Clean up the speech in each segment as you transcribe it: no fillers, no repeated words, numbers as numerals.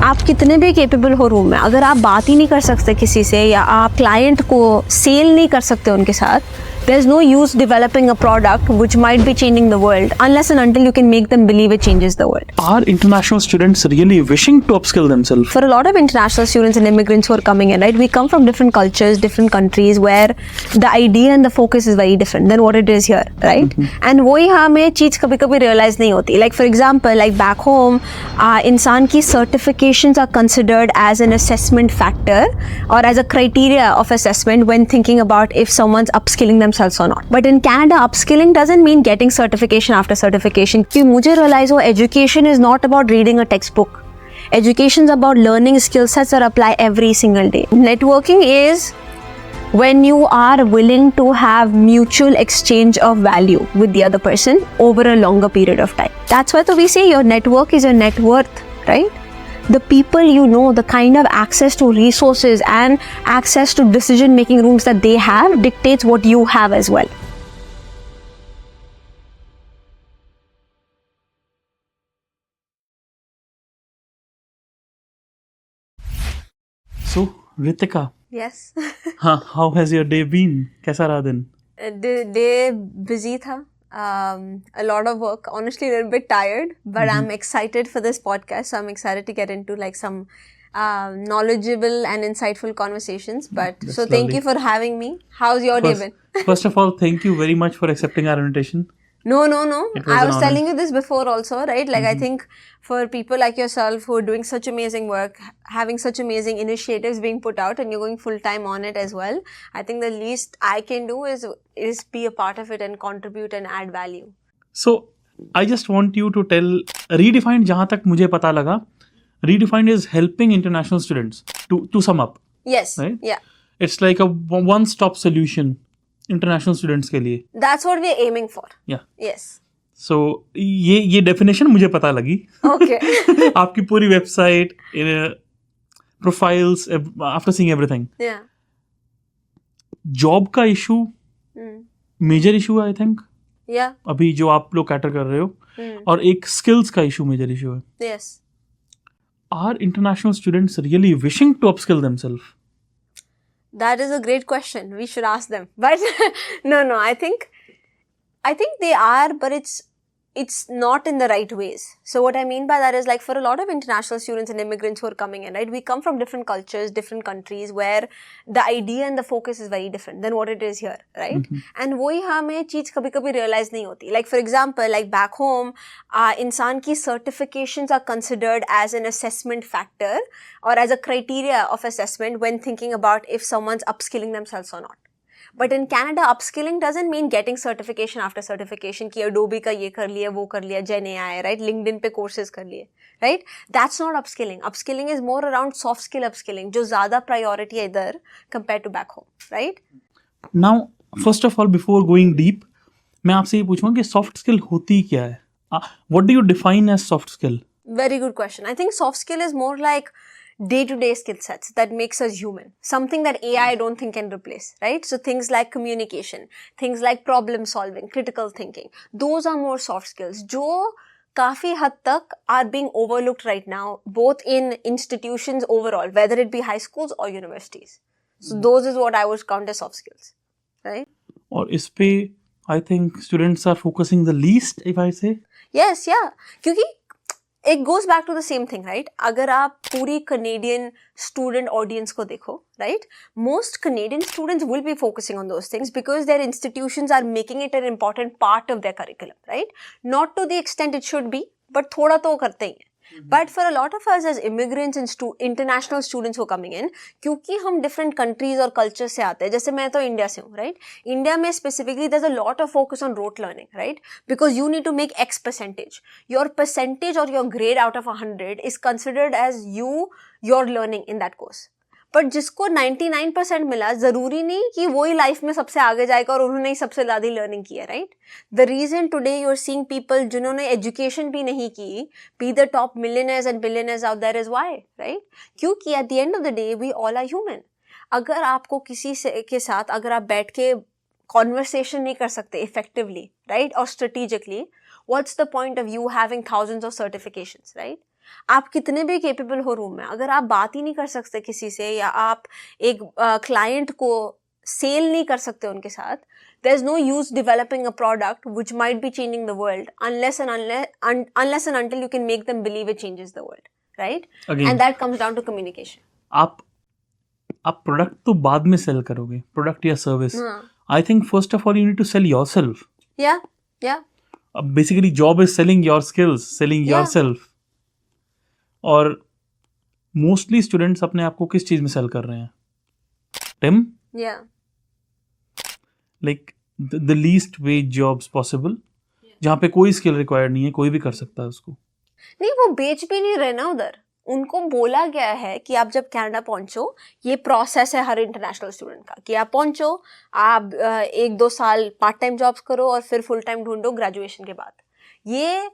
आप कितने भी केपेबल हो रूम में, अगर आप बात ही नहीं कर सकते किसी से या आप क्लाइंट को सेल नहीं कर सकते उनके साथ, there's no use developing a product which might be changing the world unless and until you can make them believe it changes the world. Are international students really wishing to upskill themselves? For a lot of international students and immigrants who are coming in, right, we come from different cultures, different countries where the idea and the focus is very different than what it is here, right? And वो यहाँ में चीज़ कभी-कभी realize नहीं होती. Like for example, like back home, इंसान की certifications are considered as an assessment factor or as a criteria of assessment when thinking about if someone's upskilling themselves or not. But in Canada, upskilling doesn't mean getting certification after certification. कि मुझे realize वो education is not about reading a textbook. Education is about learning skill sets that apply every single day. Networking is when you are willing to have mutual exchange of value with the other person over a longer period of time. That's why we say your network is your net worth, right? The people you know, the kind of access to resources and access to decision-making rooms that they have dictates what you have as well. So, Ritika. Yes. How has your day been? कैसा रहा दिन? Day busy था. A lot of work, honestly a little bit tired, but I'm excited for this podcast, so I'm excited to get into like some knowledgeable and insightful conversations. But That's so thank lovely. you for having me. How's your day been? First of all, thank you very much for accepting our invitation. No. It was I an was honor. telling you this before also, right? Like I think for people like yourself who are doing such amazing work, having such amazing initiatives being put out and you're going full time on it as well, I think the least I can do is be a part of it and contribute and add value. So, I just want you to tell Redefined, जहाँ तक मुझे पता लगा, Redefined is helping international students to sum up. Yes. Right? Yeah. It's like a one-stop solution international students के लिए. That's what we're aiming for. Yeah. Yes. So ये definition मुझे पता लगी. Okay. आपकी पूरी website, profiles, after seeing everything. Yeah. Job का issue, major issue है I think. Yeah. अभी जो आप लोग cater कर रहे हो, और एक skills का issue major issue है. Yes. Are international students really wishing to upskill themselves? That is a great question. We should ask them. But no, I think they are, but it's not in the right ways. So what I mean by that is like for a lot of international students and immigrants who are coming in, right? We come from different cultures, different countries where the idea and the focus is very different than what it is here, right? And वो यहाँ में चीज़ कभी-कभी realize नहीं होती. Like for example, like back home, इंसान की certifications are considered as an assessment factor or as a criteria of assessment when thinking about if someone's upskilling themselves or not. But in Canada, upskilling doesn't mean getting certification after certification कि Adobe का ये कर लिया, वो कर लिया, Gen AI, right? LinkedIn पे courses कर लिए, right? That's not upskilling. Upskilling is more around soft skill upskilling, जो ज़्यादा priority है इधर compared to back home, right? Now, first of all, before going deep, मैं आपसे ये पूछूंगा कि soft skill होती क्या है? What do you define as soft skill? Very good question. I think soft skill is more like day-to-day skill sets that makes us human. Something that AI I don't think can replace, right? So things like communication, things like problem solving, critical thinking. Those are more soft skills. जो काफी हद तक are being overlooked right now, both in institutions overall, whether it be high schools or universities. So those is what I would count as soft skills, right? और इस पे I think students are focusing the least, if I say. Yes, yeah. क्योंकि it goes back to the same thing, right? अगर आप पूरी Canadian student audience को देखो, right? Most Canadian students will be focusing on those things because their institutions are making it an important part of their curriculum, right? Not to the extent it should be, but थोड़ा तो करते ही हैं. But for a lot of us as immigrants and international students who are coming in, क्योंकि हम different countries और cultures से आते हैं, जैसे मैं तो इंडिया से हूँ, right? इंडिया में specifically there's a lot of focus on rote learning, right? Because you need to make X percentage. Your percentage or your grade out of 100 is considered as your learning in that course. But जिसको 99% मिला, ज़रूरी नहीं कि वो ही life में सबसे आगे जाएगा और उन्होंने ही सबसे ज़्यादा लर्निंग की है, right? The reason today you are seeing people जिन्होंने एजुकेशन भी नहीं की be the top millionaires and billionaires out there is why, right? क्योंकि at the end of the day we all are human. अगर आपको किसी के साथ अगर आप बैठ के कॉन्वर्सेशन नहीं कर सकते इफेक्टिवली, राइट, और strategically, what's the point of you having thousands of certifications, right? आप कितने भी केपेबल हो रूम में, अगर आप बात ही नहीं कर सकते किसी से, या आप एक क्लाइंट को सेल नहीं कर सकते उनके साथ, there is no use developing a product which might be changing the world unless and until you can make them believe it changes the world, right? Again, and that comes down to communication. आप product तो बाद में sell करोगे, product या service. I think first of all you need to sell yourself. yeah basically job is selling your skills, selling yourself. और mostly students अपने आप को किस चीज में सेल कर रहे हैं? Tim, yeah like the least wage jobs possible, जहाँ पे कोई स्किल रिक्वायर्ड नहीं है, कोई भी कर सकता है उसको. नहीं, वो बेच भी नहीं रहे ना उधर. उनको बोला गया है कि आप जब कनाडा पहुंचो, ये प्रोसेस है हर इंटरनेशनल स्टूडेंट का, कि आप पहुंचो, आप 1-2 साल पार्ट टाइम जॉब्स करो और फिर फुल टाइम ढूंढो ग्रेजुएशन के बाद. ये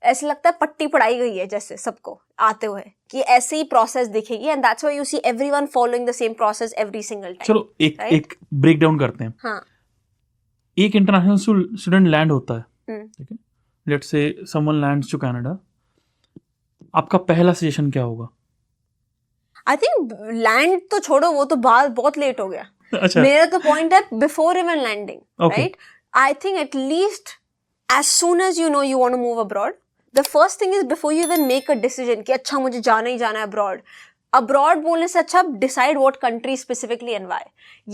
ऐसे लगता है पट्टी पढ़ाई गई है जैसे सबको आते हुए, कि ऐसे ही प्रोसेस दिखेगी, and that's why you see everyone following the same process every single time. चलो एक ब्रेक डाउन करते हैं. हाँ. एक इंटरनेशनल स्टूडेंट लैंड होता है, ठीक है, let's say someone lands to Canada. आपका पहला सजेशन क्या होगा? आई थिंक लैंड तो छोड़ो, वो तो बाद बहुत लेट हो गया. अच्छा. मेरा तो पॉइंट है before even landing, right? I think at least as soon as you know you want to move abroad, the first thing is before you even make a decision कि अच्छा मुझे जाना ही जाना है abroad बोलने से अच्छा decide what country specifically and why.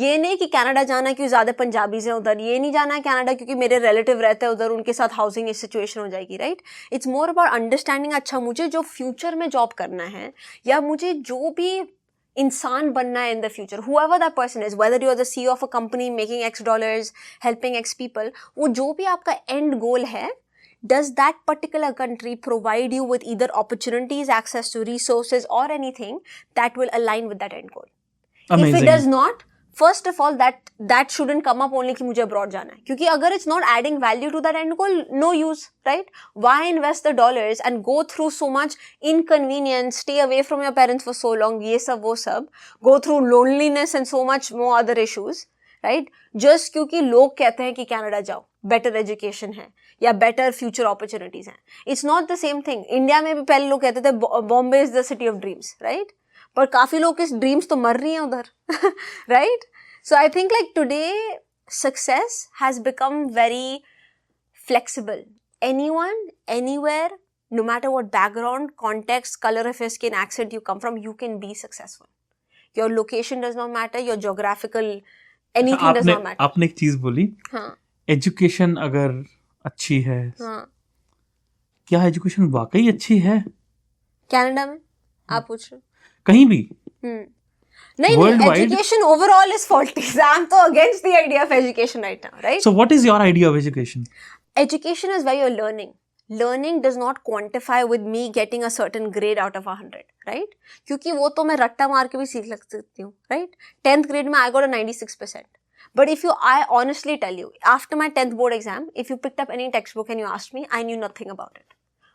ये नहीं कि कनाडा जाना है क्योंकि ज़्यादा पंजाबीज हैं उधर, ये नहीं जाना है कनाडा क्योंकि मेरे रिलेटिव रहते हैं उधर, उनके साथ हाउसिंग सिचुएशन हो जाएगी, right? It's more about understanding, अच्छा मुझे जो फ्यूचर में जॉब करना है, या मुझे जो भी इंसान बनना है in the future, whoever that person is, whether you are the CEO of a company making X dollars, helping X people, वो जो भी आपका end goal है, does that particular country provide you with either opportunities, access to resources or anything that will align with that end goal? Amazing. If it does not, first of all, that shouldn't come up only कि मुझे abroad जाना है, क्योंकि अगर it's not adding value to that end goal, no use, right? Why invest the dollars and go through so much inconvenience, stay away from your parents for so long, ये सब वो सब, go through loneliness and so much more other issues, right? Just क्योंकि लोग कहते हैं कि Canada जाओ, better education है या better future opportunities हैं. It's not the same thing. India में भी पहले लोग कहते थे Bombay is the city of dreams, right? पर काफी लोग इस ड्रीम्स तो मर रही हैं उधर, right? So I think like today success has become very flexible. Anyone, anywhere, no matter what background, context, color of your skin, accent you come from, you can be successful. Your location does not matter, your geographical anything does not matter. आपने एक चीज बोली, हाँ, education अगर अच्छी है, हाँ, क्या एजुकेशन वाकई अच्छी है कनाडा में? आप पूछ रहे हो? कहीं भी नहीं, education overall is faulty. I'm so against the idea of education right now, right? So what is your idea of education? Education is where you're learning. Learning does not quantify with me getting a certain grade out of 100, right? क्योंकि वो तो मैं रट्टा मार के भी सीख सकती हूँ, right? 10th grade में I got a 96%. But I honestly tell you, after my 10th board exam, if you picked up any textbook and you asked me, I knew nothing about it.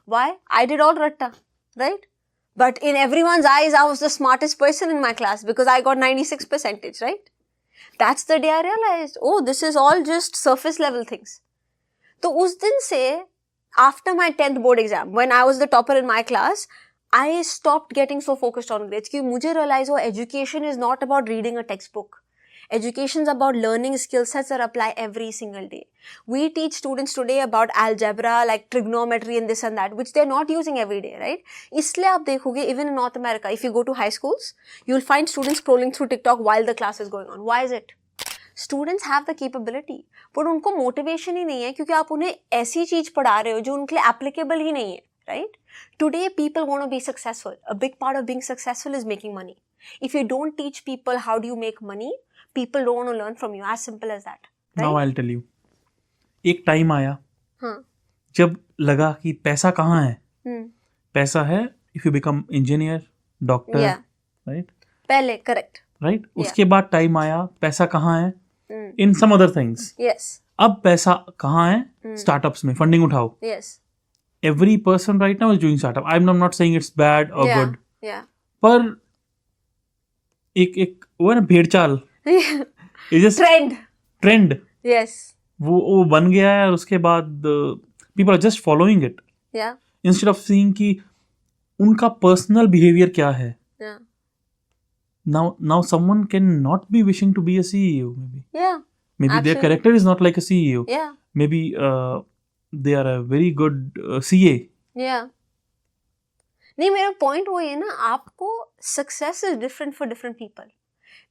Why? I did all ratta, right? But in everyone's eyes, I was the smartest person in my class because I got 96%, right? That's the day I realized, oh, this is all just surface level things. So उस दिन से, after my 10th board exam, when I was the topper in my class, I stopped getting so focused on grades क्योंकि मुझे realize, oh, education is not about reading a textbook. Education is about learning skill sets that apply every single day. We teach students today about algebra, like trigonometry and this and that, which they're not using every day, right? इसलिए आप देखोगे, even in North America, if you go to high schools, you'll find students scrolling through TikTok while the class is going on. Why is it? Students have the capability, but उनको motivation ही नहीं है क्योंकि आप उन्हें ऐसी चीज पढ़ा रहे हो जो उनके लिए applicable ही नहीं है, right? Today, people want to be successful. A big part of being successful is making money. If you don't teach people how do you make money, people don't want to learn from you. As simple as that. Right? Now I'll tell you. एक time आया, हाँ, जब लगा कि पैसा कहाँ है? पैसा है if you become engineer, doctor, yeah, right? पहले correct. Right? Yeah. उसके बाद टाइम आया, पैसा कहाँ है? In some other things. Yes. अब पैसा कहाँ है? Startups में फंडिंग उठाओ. Yes. Every person right now is doing startup. I'm not saying it's bad or yeah, good. Yeah. पर एक वो है ना भेड़चाल. ट्रेंड yes, वो बन गया है और उसके बाद people are just following it, yeah, instead of seeing कि उनका पर्सनल बिहेवियर क्या है. Yeah. Now someone can not be wishing to be a CEO. Yeah. Maybe their Absolutely. character is not like a CEO. Yeah. Maybe they are a very good CA. Yeah. नहीं, मेरा point वो ये ना, आपको success is different for different people.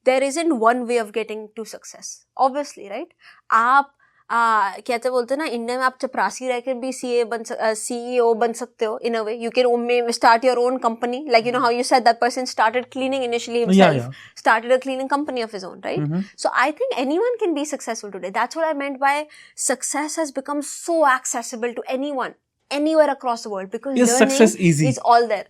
There isn't one way of getting to success, obviously, right. आप कहते बोलते हैं ना, इंडिया में आप चपरासी रह कर भी CEO बन सकते हो. In a way you can start your own company, like you know how you said that person started cleaning initially himself, started a cleaning company of his own, right? So I think anyone can be successful today. That's what I meant by success has become so accessible to anyone, anywhere across the world, because is learning success easy? is all there.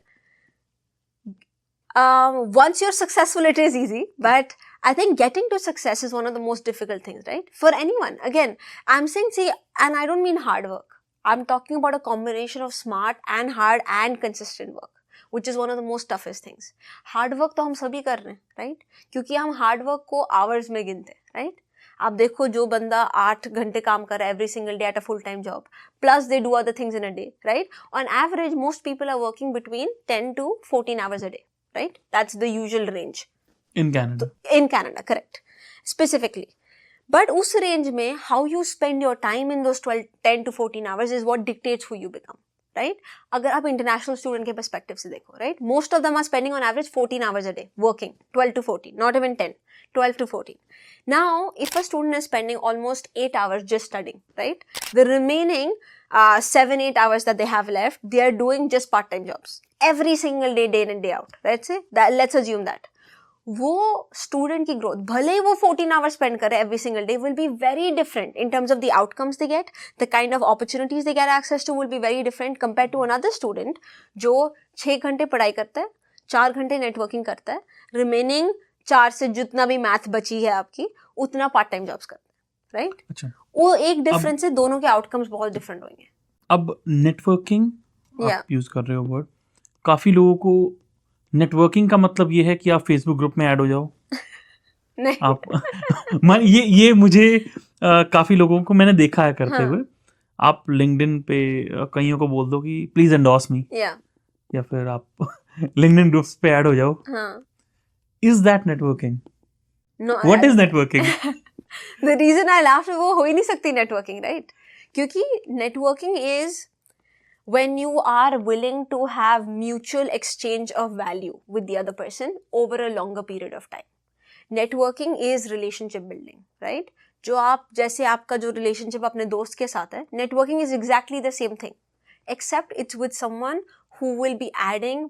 Once you're successful, it is easy, but I think getting to success is one of the most difficult things, right? For anyone. Again, I'm saying, see, and I don't mean hard work. I'm talking about a combination of smart and hard and consistent work, which is one of the most toughest things. Hard work तो हम सभी कर रहे हैं, right? क्योंकि हम hard work को hours में गिनते हैं, right? आप देखो, जो बंदा 8 घंटे काम कर रहा है every single day at a full-time job, plus they do other things in a day, right? On average, most people are working between 10 to 14 hours a day, right? That's the usual range. In Canada. In Canada, correct. Specifically. But उस range में, how you spend your time in those 10 to 14 hours is what dictates who you become, right? अगर आप international student के perspective से देखो, right? Most of them are spending on average 14 hours a day working, 12 to 14, not even 10, 12 to 14. Now, if a student is spending almost 8 hours just studying, right? The remaining 7-8 hours that they have left, they are doing just part-time jobs every single day, day in and day out. Let's assume that. वो student की growth, भले ही वो 14 hours spend करे every single day, will be very different in terms of the outcomes they get, the kind of opportunities they get access to will be very different compare to another student जो 6 घंटे पढ़ाई करता है, 4 घंटे networking करता है, remaining 4 से जितना भी मैथ बची है आपकी, उतना पार्ट टाइम जॉब्स करता है, राइट? अच्छा, वो एक डिफरेंस है, दोनों के आउटकम्स बहुत डिफरेंट होंगे. अब नेटवर्किंग आप यूज कर रहे हो वर्ड, काफी लोगों को नेटवर्किंग का मतलब ये है कि आप फेसबुक ग्रुप में ऐड हो जाओ. नहीं. आप ये मुझे काफी लोगों को मैंने देखा है करते हुए. आप लिंक्डइन पे कईयों को बोल दो कि प्लीज एंडोर्स मी, या फिर आप लिंक्डइन ग्रुप्स पे ऐड हो जाओ. Is that networking? What is networking? The reason I laughed, वो हो ही नहीं सकती नेटवर्किंग, राइट? क्योंकि networking is when you are willing to have mutual exchange of value with the other person over a longer period of time. Networking is relationship building, right? जो आप, जैसे आपका जो relationship अपने दोस्त के साथ है, networking is exactly the same thing, except it's with someone who will be adding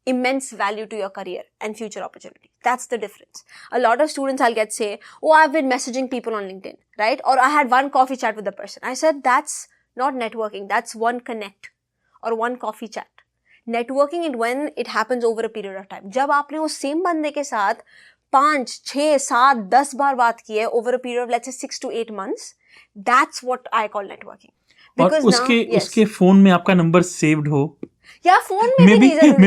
immense value to your career and future opportunities. That's the difference. A lot of students I'll get say, oh, I've been messaging people on LinkedIn, right? Or I had one coffee chat with the person. I said, that's not networking, that's one connect or one coffee chat. Networking is when it happens over a period of time. जब आपने उस same बंदे के साथ 5, 6, 7, 10 बार बात की है over a period of let's say 6 to 8 months, that's what I call networking. Because और उसके फोन में आपका नंबर सेव्ड हो, या फोन में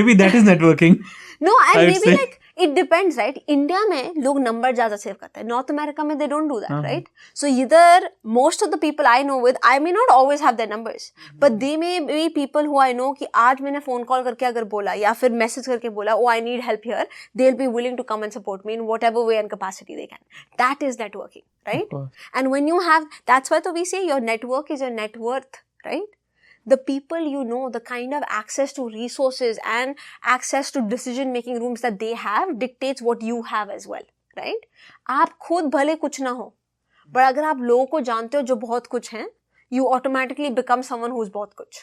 maybe that is networking. No, and maybe like it depends, right? India में लोग नंबर ज्यादा सेव करते हैं, नॉर्थ अमेरिका में they don't do that, right? So either most of the people I know with, I may not always have their numbers, but they may be people who I know कि आज मैंने phone call करके अगर बोला या फिर message करके बोला, oh I need help here, they'll be willing to come and support me in whatever way and capacity they can. That is networking, right? And when you have, that's why we say your network is your net worth, right? The people you know, the kind of access to resources and access to decision making rooms that they have dictates what you have as well, right? आप खुद भले कुछ ना हो, but अगर आप लोगों को जानते हो जो बहुत कुछ हैं, you automatically become someone who's बहुत कुछ,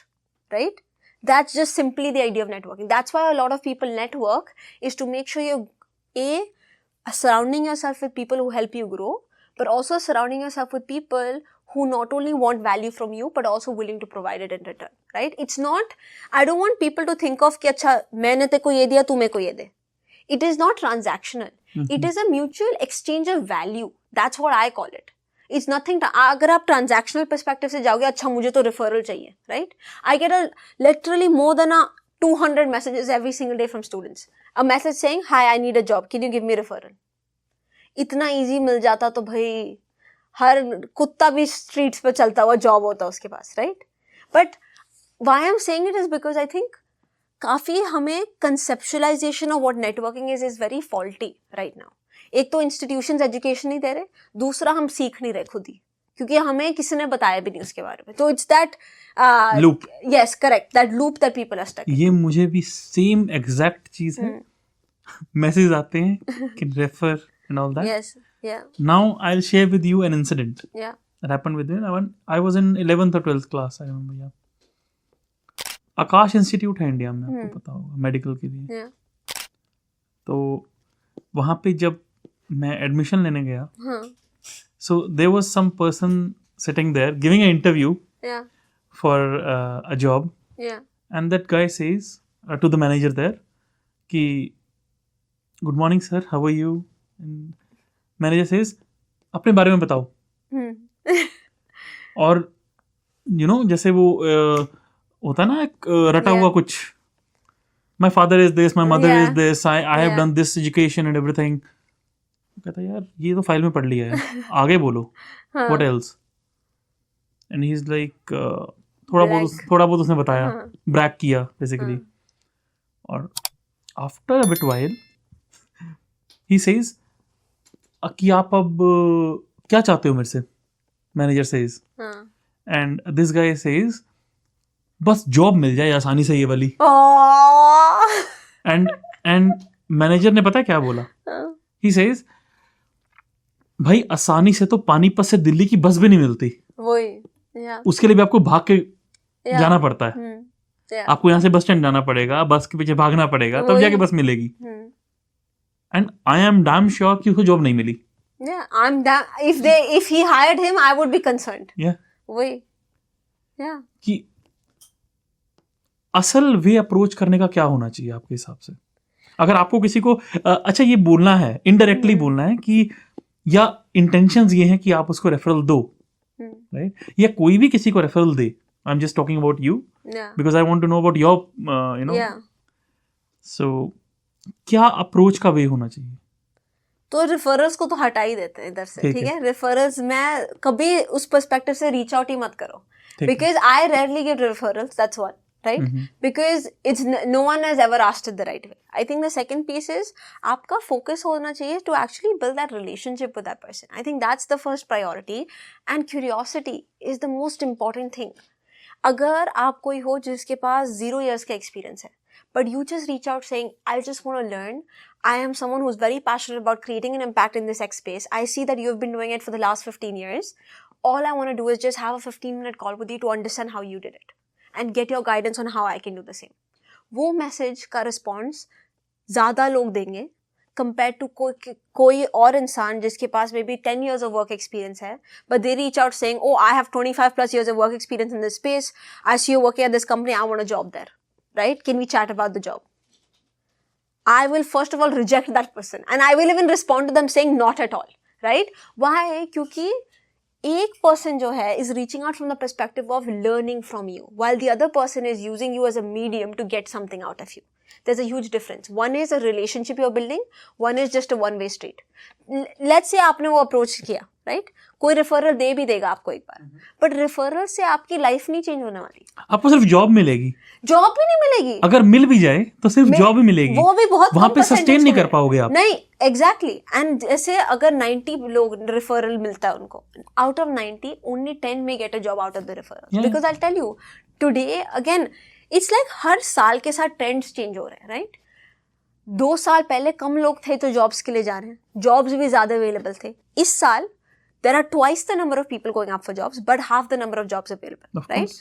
right? That's just simply the idea of networking. That's why a lot of people network, is to make sure you're surrounding yourself with people who help you grow, but also surrounding yourself with people who not only want value from you, but also willing to provide it in return, right? It's not, I don't want people to think of कि अच्छा मैंने तेको ये दिया, तू मेरे को ये दे. It is not transactional. It is a mutual exchange of value. That's what I call it. It's nothing, अगर आप transactional perspective से जाओगे, अच्छा मुझे तो referral चाहिए, right? I get literally more than 200 messages every single day from students. A message saying, hi, I need a job. Can you give me referral? इतना easy मिल जाता तो भाई हर कुत्ता भी स्ट्रीट्स पे चलता हुआ जॉब होता उसके पास, right? But why I am saying it is because I think काफ़ी हमें conceptualization of what networking is very faulty right now. एक तो इंस्टीट्यूशंस एजुकेशन नहीं दे रहे, दूसरा हम सीख नहीं रहे खुद ही, क्योंकि हमें किसी ने बताया भी नहीं उसके बारे में. तो it's that loop. Yes correct, that loop that people are stuck. ये मुझे भी सेम एग्जैक्ट चीज है. मैसेज आते हैं कि refer and all that. Yes yeah. Now I will share with you an incident yeah. that happened with me. I was in 11th or 12th class, I remember. Yeah. Akash institute है India में, आपको पता होगा, medical के लिए. Yeah. तो वहाँ पे जब मैं एडमिशन लेने गया, so there was some person sitting there giving an interview for a job, and that guy says to the manager there कि good morning sir, how are you? And manager says अपने बारे में बताओ. और you know जैसे वो होता है ना एक रटा हुआ कुछ, my father is this, my mother is this, I have done this education and everything. कहता यार ये तो फाइल में पढ़ लिया है, आगे बोलो. What else? And he's like थोड़ा बहुत उसने बताया, ब्रैक किया बेसिकली. और after a bit while he says कि आप अब क्या चाहते हो मेरे से? Manager says. And this guy says बस जॉब मिल जाए आसानी से ये वाली. and मैनेजर ने पता है क्या बोला? He says भाई आसानी से तो पानीपत से दिल्ली की बस भी नहीं मिलती. वही. उसके लिए भी आपको भाग के जाना पड़ता है. आपको यहाँ से बस स्टैंड जाना पड़ेगा, बस के पीछे भागना पड़ेगा, तब जाके बस मिलेगी. And I am damn sure कि उसको जॉब नहीं मिली. Yeah, if he hired him, I would be concerned. Yeah. वही. Yeah. कि असल वे अप्रोच करने का क्या होना चाहिए आपके हिसाब से? अगर आपको किसी को अच्छा ये बोलना है, इनडायरेक्टली बोलना है कि या इंटेंशंस ये हैं कि आप उसको रेफरल दो, राइट? या कोई भी किसी को रेफरल दे. I am just talking about you because I want to know about your you know. So क्या अप्रोच का वे होना चाहिए? तो रेफरल्स को तो हटा ही देते हैं इधर से, ठीक है? रेफरल्स में कभी उस पर्सपेक्टिव से रीच आउट ही मत करो, because I rarely give referrals, that's what, right? Because it's no one has ever asked it the right way. I think the second piece is आपका focus होना चाहिए to actually build that relationship with that person. I think that's the first priority, and curiosity is the most important thing. अगर आप कोई हो जिसके पास 0 years का experience है, but you just reach out saying, I just want to learn. I am someone who's very passionate about creating an impact in this X space. I see that you've been doing it for the last 15 years. All I want to do is just have a 15-minute call with you to understand how you did it and get your guidance on how I can do the same. वो message का response ज़्यादा लोग देंगे compared to कोई और इंसान जिसके पास maybe 10 years of work experience है, but they reach out saying, oh, I have 25 plus years of work experience in this space. I see you working at this company. I want a job there. Right? Can we chat about the job? I will first of all reject that person, and I will even respond to them saying not at all. Right? Why? क्योंकि एक person जो है is reaching out from the perspective of learning from you, while the other person is using you as a medium to get something out of you. There's a huge difference. One is a relationship you're building, one is just a one-way street. Let's say आपने वो approach किया, right? कोई referral दे भी देगा आपको एक बार, but referral से आपकी life नहीं change होने वाली. आपको सिर्फ जॉब मिलेगी. जॉब भी नहीं मिलेगी. अगर मिल भी जाए तो सिर्फ जॉब ही मिलेगी. वो भी बहुत वहाँ पे सस्टेन नहीं कर पाओगे आप. नहीं, exactly. And जैसे अगर 90 लोग referral मिलता है उनको, out of 90 only 10 may get a job out of the referral. Yeah. Because I'll tell you, today again, it's like हर साल के साथ ट्रेंड्स चेंज हो रहे हैं, राइट? 2 साल पहले कम लोग थे तो जॉब्स के लिए जा रहे हैं, जॉब्स भी ज्यादा अवेलेबल थे. इस साल there are twice the number of people going up for jobs, but half the number of jobs available, right?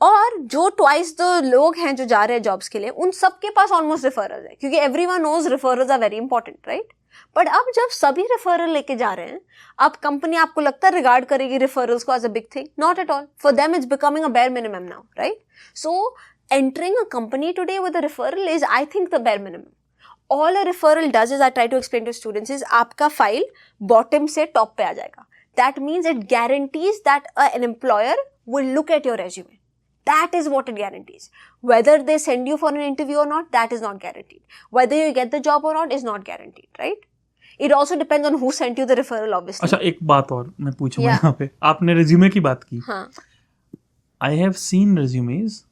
और जो twice the लोग हैं जो जा रहे हैं jobs के लिए, उन सबके पास almost referrals है, क्योंकि everyone knows referrals are very important, right? But अब जब सभी referral लेके जा रहे हैं, अब कंपनी आपको लगता है रिगार्ड करेगी referrals को as a big thing? Not at all. For them it's becoming a bare minimum now, right? So entering a company today with a referral is, I think, the bare minimum. All a referral does is, I try to explain to students, is आपका file bottom से top पे आ जाएगा. That means it guarantees that an employer will look at your resume. That is what it guarantees. Whether they send you for an interview or not, that is not guaranteed. Whether you get the job or not is not guaranteed, right? It also depends on who sent you the referral, obviously. अच्छा, एक बात और मैं पूछूंगा यहाँ पे. आपने resume की बात की. हाँ. I have seen resumes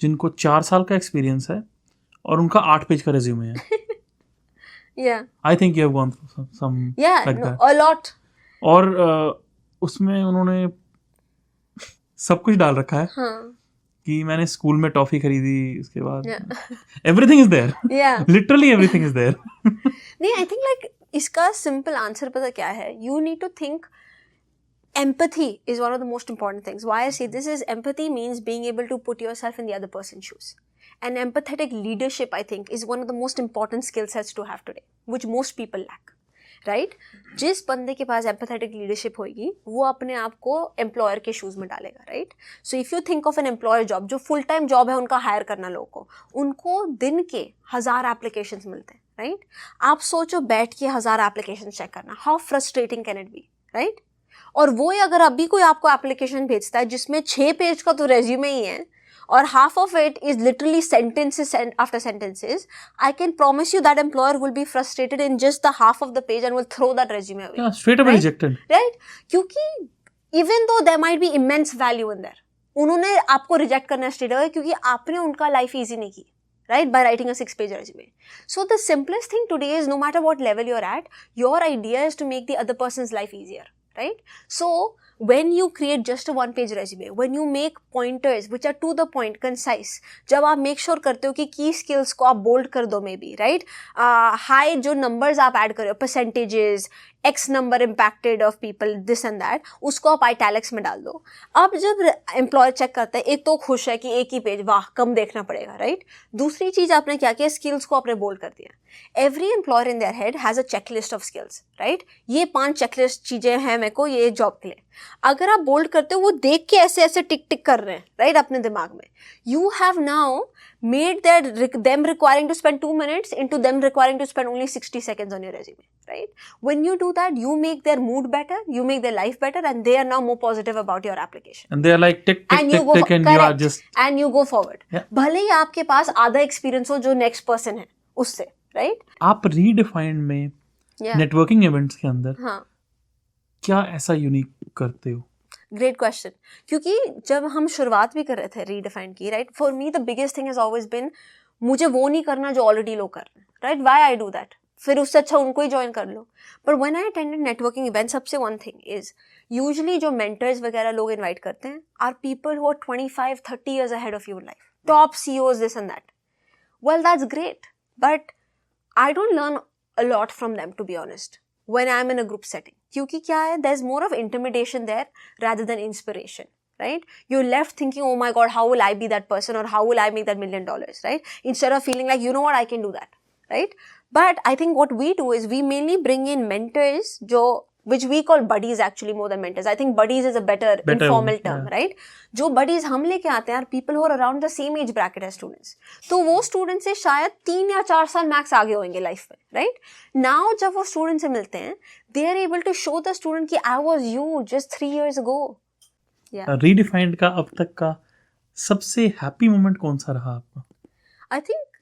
जिनको 4 साल का एक्सपीरियंस है और उनका 8 पेज का रेज्यूमे है. Yeah. I think you have gone through some Yeah, like no, that. a lot. और उसमें उन्होंने सब कुछ डाल रखा है हाँ. कि मैंने स्कूल में टॉफी खरीदी, उसके बाद Yeah. Everything is there. Yeah. Literally everything is there. नहीं, आई थिंक लाइक इसका सिंपल आंसर पता क्या है? You need to think empathy is one of the most important things. Why I say this is empathy means being able to put yourself in the other person's shoes. And empathetic leadership, I think, is one of the most important skill sets to have today, which most people lack. Right? जिस बंदे के पास empathetic leadership होगी वो अपने आप को employer के shoes में डालेगा. Right? So if you think of an employer job, जो फुल टाइम जॉब है उनका हायर करना लोगों को, उनको दिन के 1000 एप्लीकेशंस मिलते हैं. राइट? आप सोचो बैठ के 1000 एप्लीकेशन चेक करना, how frustrating can it be. Right? और वो अगर अभी कोई आपको एप्लीकेशन भेजता है जिसमें 6 पेज का तो रेज्यूमे ही है और half of it is literally sentences after sentences, I can promise you that employer will be frustrated in just the half of the page and will throw that resume away. Yeah, straight away rejected. Right? क्योंकि even though there might be immense value in there, उन्होंने आपको reject करना straight away क्योंकि आपने उनका life easy नहीं की. Right? By writing a 6-page resume. So the simplest thing today is, no matter what level you're at, your idea is to make the other person's life easier. Right? So when you create just a 1-page resume, when you make pointers which are to the point, concise, जब आप make sure करते हो कि key skills को आप bold कर दो maybe, right? High जो numbers आप add कर रहे हो, percentages, X number impacted of people, this and that, उसको आप italics में डाल दो. अब जब employer check करता है, एक तो खुश है कि एक ही पेज, वाह कम देखना पड़ेगा. right? दूसरी चीज आपने क्या किया, skills को आपने bold कर दिया. Every employer in their head has a checklist of skills, right? ये 5 checklist चीजें हैं मेरे को ये जॉब के लिए. अगर आप बोल्ड करते हो वो देख के ऐसे ऐसे टिक टिक कर रहे हैं, राइट? अपने दिमाग में. You have now made them requiring to spend 2 minutes into them requiring to spend only 60 seconds on your resume, right? When you do that, you make their mood better, you make their life better, and they are now more positive about your application. And they are like tick tick and tick tick and you are just and you go forward. Yeah. भले ही आपके पास आधा experience हो जो next person है उससे, right? आप redefined में networking events के अंदर हाँ क्या ऐसा यूनिक करते हो? Great question. क्योंकि जब हम शुरुआत भी कर रहे थे रीडिफाइंड की, right, for me the biggest thing has always been, मुझे वो नहीं करना जो ऑलरेडी लोग कर रहे हैं, right? Why I do that? फिर उससे अच्छा उनको ही ज्वाइन कर लो. But when I attended networking event, सबसे वन थिंग इज यूजुअली जो मेंटर्स वगैरह लोग इन्वाइट करते हैं are people who are 25-30 years ahead of your life, top CEOs, this and that. Well, that's great, but I don't learn a lot from them, to be honest, when I'm in a group setting. क्योंकि क्या है, there's more of intimidation there rather than inspiration, right? You're left thinking, oh my God, how will I be that person, or how will I make that $1 million, right? Instead of feeling like, you know what, I can do that, right? But I think what we do is we mainly bring in mentors, which we call buddies actually more than mentors. I think buddies is a better informal term, yeah. Right? जो buddies हम लेके आते हैं are people who are around the same age bracket as students. तो वो students से शायद 3 या 4 साल max आगे होंगे life में, right? Now जब वो students से मिलते हैं, they are able to show the student कि I was you just 3 years ago. Yeah. Redefined का अब तक का सबसे happy moment कौन सा रहा आपका? I think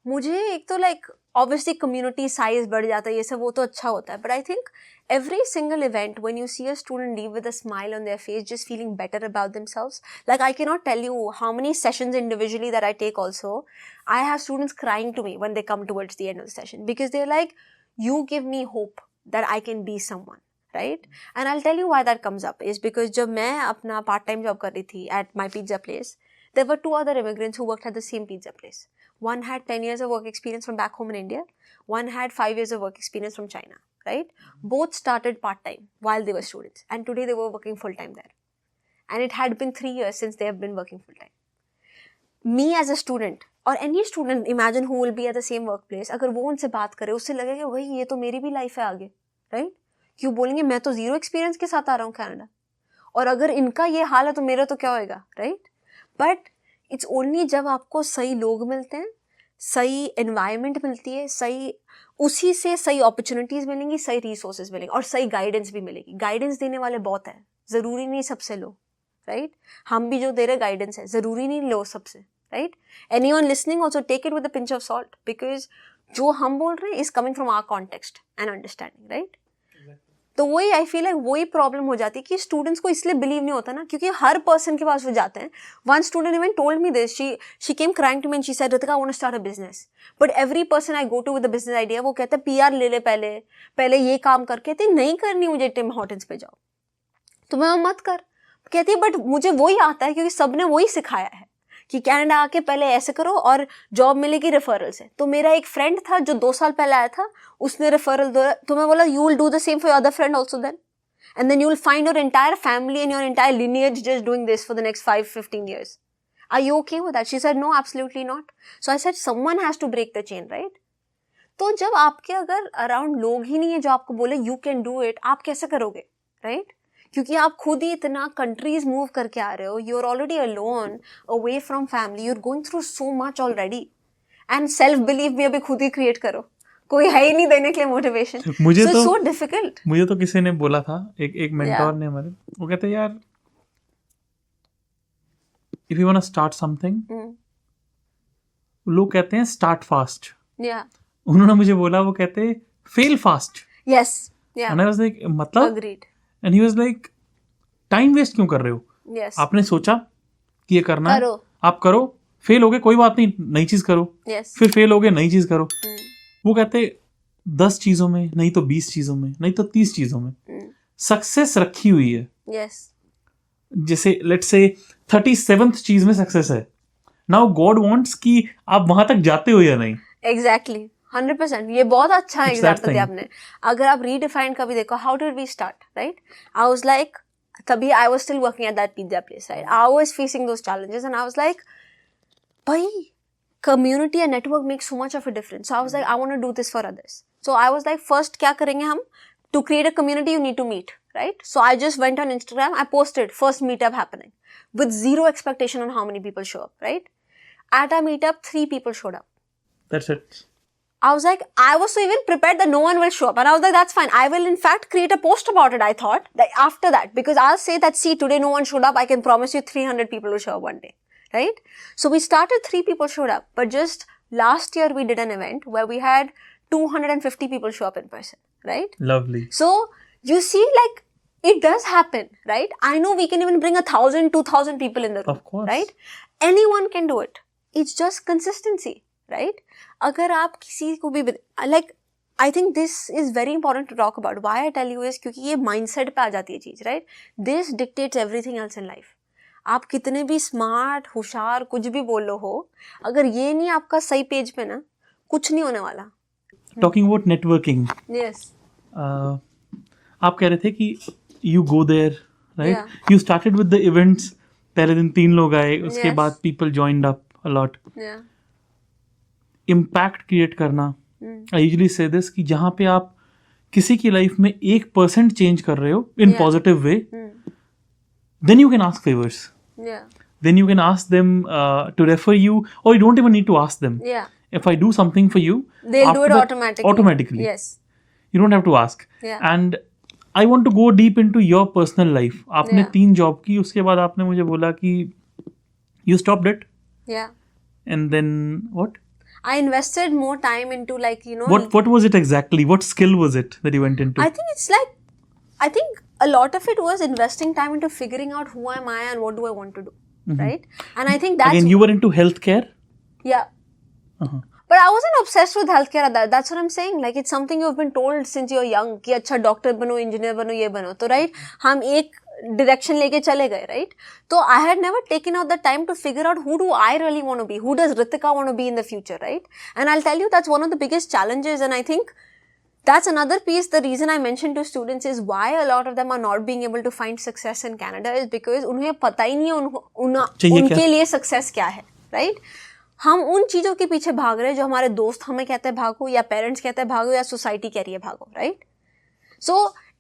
मुझे एक तो like obviously community size बढ़ जाता है, ये सब वो तो अच्छा होता है, but I think every single event when you see a student leave with a smile on their face, just feeling better about themselves, like I cannot tell you how many sessions individually that I take also, I have students crying to me when they come towards the end of the session because they're like, you give me hope that I can be someone, right? And I'll tell you why that comes up is because जब मैं अपना part-time job कर रही थी at my pizza place, there were 2 other immigrants who worked at the same pizza place. One had 10 years of work experience from back home in India. One had 5 years of work experience from China, right? Both started part-time while they were students. And today they were working full-time there. And it had been 3 years since they have been working full-time. Me as a student, or any student, imagine who will be at the same workplace, अगर वो उनसे बात करे, उससे लगेगा वही ये तो मेरी भी लाइफ है आगे, right? क्यों बोलेंगे मैं तो 0 एक्सपीरियंस के साथ आ रहा हूँ कनाडा, और अगर इनका ये हाल है तो मेरा तो क्या होएगा, right? But इट्स ओनली जब आपको सही लोग मिलते हैं, सही एनवायरनमेंट मिलती है, सही उसी से सही अपॉर्चुनिटीज मिलेंगी, सही रिसोर्सेज मिलेंगे और सही गाइडेंस भी मिलेगी. गाइडेंस देने वाले बहुत हैं, ज़रूरी नहीं सबसे लो, राइट? हम भी जो दे रहे गाइडेंस है ज़रूरी नहीं लो सबसे, right? Anyone listening also take it with a pinch of salt because जो हम बोल रहे हैं is coming from our context and understanding, right? तो वही आई फील लाइक वही प्रॉब्लम हो जाती है कि स्टूडेंट्स को इसलिए बिलीव नहीं होता ना, क्योंकि हर पर्सन के पास वो जाते हैं. One student even told me this, she came crying to me and she said, Ritika, I want to start a business, but every person I go to with the business idea, वो कहता है PR ले ले, पहले ये काम करके, कहती नहीं करनी मुझे टिम हॉर्टन्स पे जाओ. तो मैं मत कर, कहती है बट मुझे वही आता है क्योंकि सबने वही सिखाया है कि कनाडा आके पहले ऐसे करो और जॉब मिलेगी रेफरल से. तो मेरा एक फ्रेंड था जो 2 साल पहले आया था, उसने रेफरल दिया, तो मैं बोला you will do the same for your other friend also then, and then you will find your entire family and your entire lineage just doing this for the next 5-15 years. Are you okay with that? She said no, absolutely not. So I said someone has to break the chain, right? तो जब आपके अगर around लोग ही नहीं है जो आपको बोले यू कैन डू इट, आप कैसे करोगे, राइट? क्योंकि आप खुद ही इतना कंट्रीज मूव करके आ रहे हो, you are already alone, away from family, you are going through so much already, and self believe भी अभी खुद ही क्रिएट करो, कोई है ही नहीं देने के लिए मोटिवेशन. मुझे तो सो डिफिकल्ट. मुझे तो किसी ने बोला था, एक मेंटोर ने हमारे, वो कहते यार if you want to start something, लोग कहते हैं स्टार्ट फास्ट. उन्होंने मुझे बोला, वो कहते fail fast. Yes, and I was like मतलब, agreed. And he was like time waste क्यों कर रहे हो? Yes. आपने सोचा कि ये करना है, करो. आप करो, फेल हो गए कोई बात नहीं, नई चीज करो. Yes. फिर फेल हो गए, नई चीज करो. वो कहते 10 चीजों में, नहीं तो 20 चीजों में, नहीं तो 30 चीजों में सक्सेस रखी हुई है. Yes. जैसे लेट्स से 37th चीज में सक्सेस है. नाउ गॉड वांट्स कि आप वहां तक जाते हो या नहीं. Exactly. 100%. ये बहुत अच्छा एग्जाम्पल दिया आपने. अगर आप रीडिफाइंड का भी देखो, how did we start, right? I was like, तभी I was still working at that pizza place, right? I was facing those challenges and I was like, भाई community and network makes so much of a difference. So I was like, I want to do this for others. So I was like, first क्या करेंगे हम? To create a community, you need to meet, right? So I just went on Instagram, I posted first meetup happening with zero expectation on how many people show up, right? At our meetup, 3 people showed up. That's it. I was like, I was so even prepared that no one will show up. And I was like, that's fine. I will in fact create a post about it, I thought, that after that. Because I'll say that, see, today no one showed up. I can promise you 300 people will show up one day, right? So we started, 3 people showed up. But just last year we did an event where we had 250 people show up in person, right? Lovely. So you see, like, it does happen, right? I know we can even bring 1,000, 2,000 people in the room. Of course. Right? Anyone can do it. It's just consistency. Right? अगर आप किसी को भी like, I think this is very important to talk about. Why I tell you is क्योंकि ये mindset पे आ जाती है चीज, right? This dictates everything else in life. आप कितने भी स्मार्ट, होशियार, कुछ भी बोलो हो, अगर ये नहीं आपका सही पेज पे ना, कुछ नहीं होने वाला. टॉकिंग अबाउट नेटवर्किंग, यस, आप कह रहे थे कि you go there, right? You started with the events. पहले दिन 3 लोग आए, उसके बाद people joined up a lot. Impact create करना, आई यूजुअली से दिस कि जहाँ पे आप किसी की लाइफ में 1% चेंज कर रहे हो in positive way, then you can ask favours, then you can ask them to refer you, और you don't even need to ask them. If I do something for you, they'll do it automatically. Yes, you don't have to ask. And I want to go deep into your personal life. आपने 3 job की, उसके बाद आपने मुझे बोला कि you stopped it. And then what? I invested more time into, like, you know, what was it exactly? What skill was it that you went into? I think it's like, I think a lot of it was investing time into figuring out who am I and what do I want to do, right? And I think that's, again, you were into healthcare. Yeah. But I wasn't obsessed with healthcare at that. That's what I'm saying. Like, it's something you've been told since you're young कि अच्छा doctor बनो, engineer बनो, ये बनो. तो right, हम एक direction लेके चले गए, right? So I had never taken out the time to figure out who do I really want to be, who does Ritika want to be in the future, right? And I'll tell you, that's one of the biggest challenges, and I think that's another piece. The reason I mentioned to students is why a lot of them are not being able to find success in Canada is because उन्हें पता ही नहीं है उनके लिए success क्या है, right? हम उन चीजों के पीछे भाग रहे हैं जो हमारे दोस्त हमें कहते हैं भागो, या पेरेंट्स कहते हैं भागो, या सोसाइटी कह रही है भागो, right? So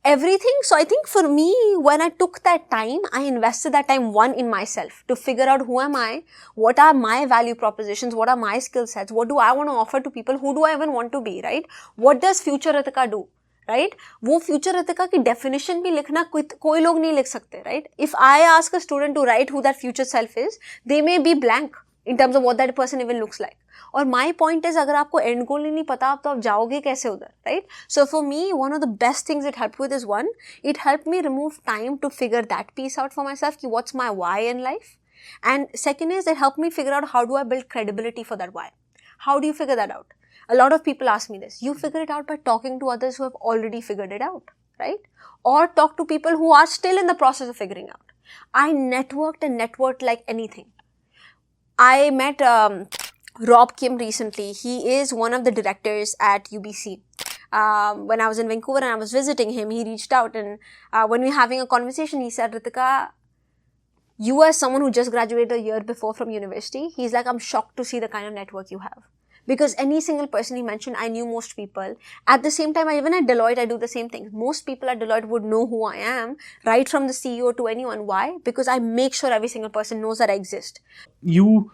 everything. So I think for me, when I took that time, I invested that time, one, in myself, to figure out who am I, what are my value propositions, what are my skill sets, what do I want to offer to people, who do I even want to be, right? What does future Ritika do, right? वो future Ritika की definition भी लिखना कोई लोग नहीं लिख सकते, right? If I ask a student to write who that future self is, they may be blank. in terms of what that person even looks like. और my point is, अगर आपको end goal ही नहीं पता तो आप जाओगे कैसे उधर, right? So for me, one of the best things it helped with is one, it helped me remove time to figure that piece out for myself, कि what's my why in life. And second is, it helped me figure out how do I build credibility for that why. How do you figure that out? A lot of people ask me this. You figure it out by talking to others who have already figured it out, right? Or talk to people who are still in the process of figuring out. I networked like anything. I met Rob Kim recently. He is one of the directors at UBC. When I was in Vancouver and I was visiting him, he reached out and when we were having a conversation, he said, Ritika, you as someone who just graduated a year before from university, he's like, I'm shocked to see the kind of network you have. Because any single person he mentioned, I knew most people. At the same time, even at Deloitte, I do the same thing. Most people at Deloitte would know who I am, right from the CEO to anyone. Why? Because I make sure every single person knows that I exist. You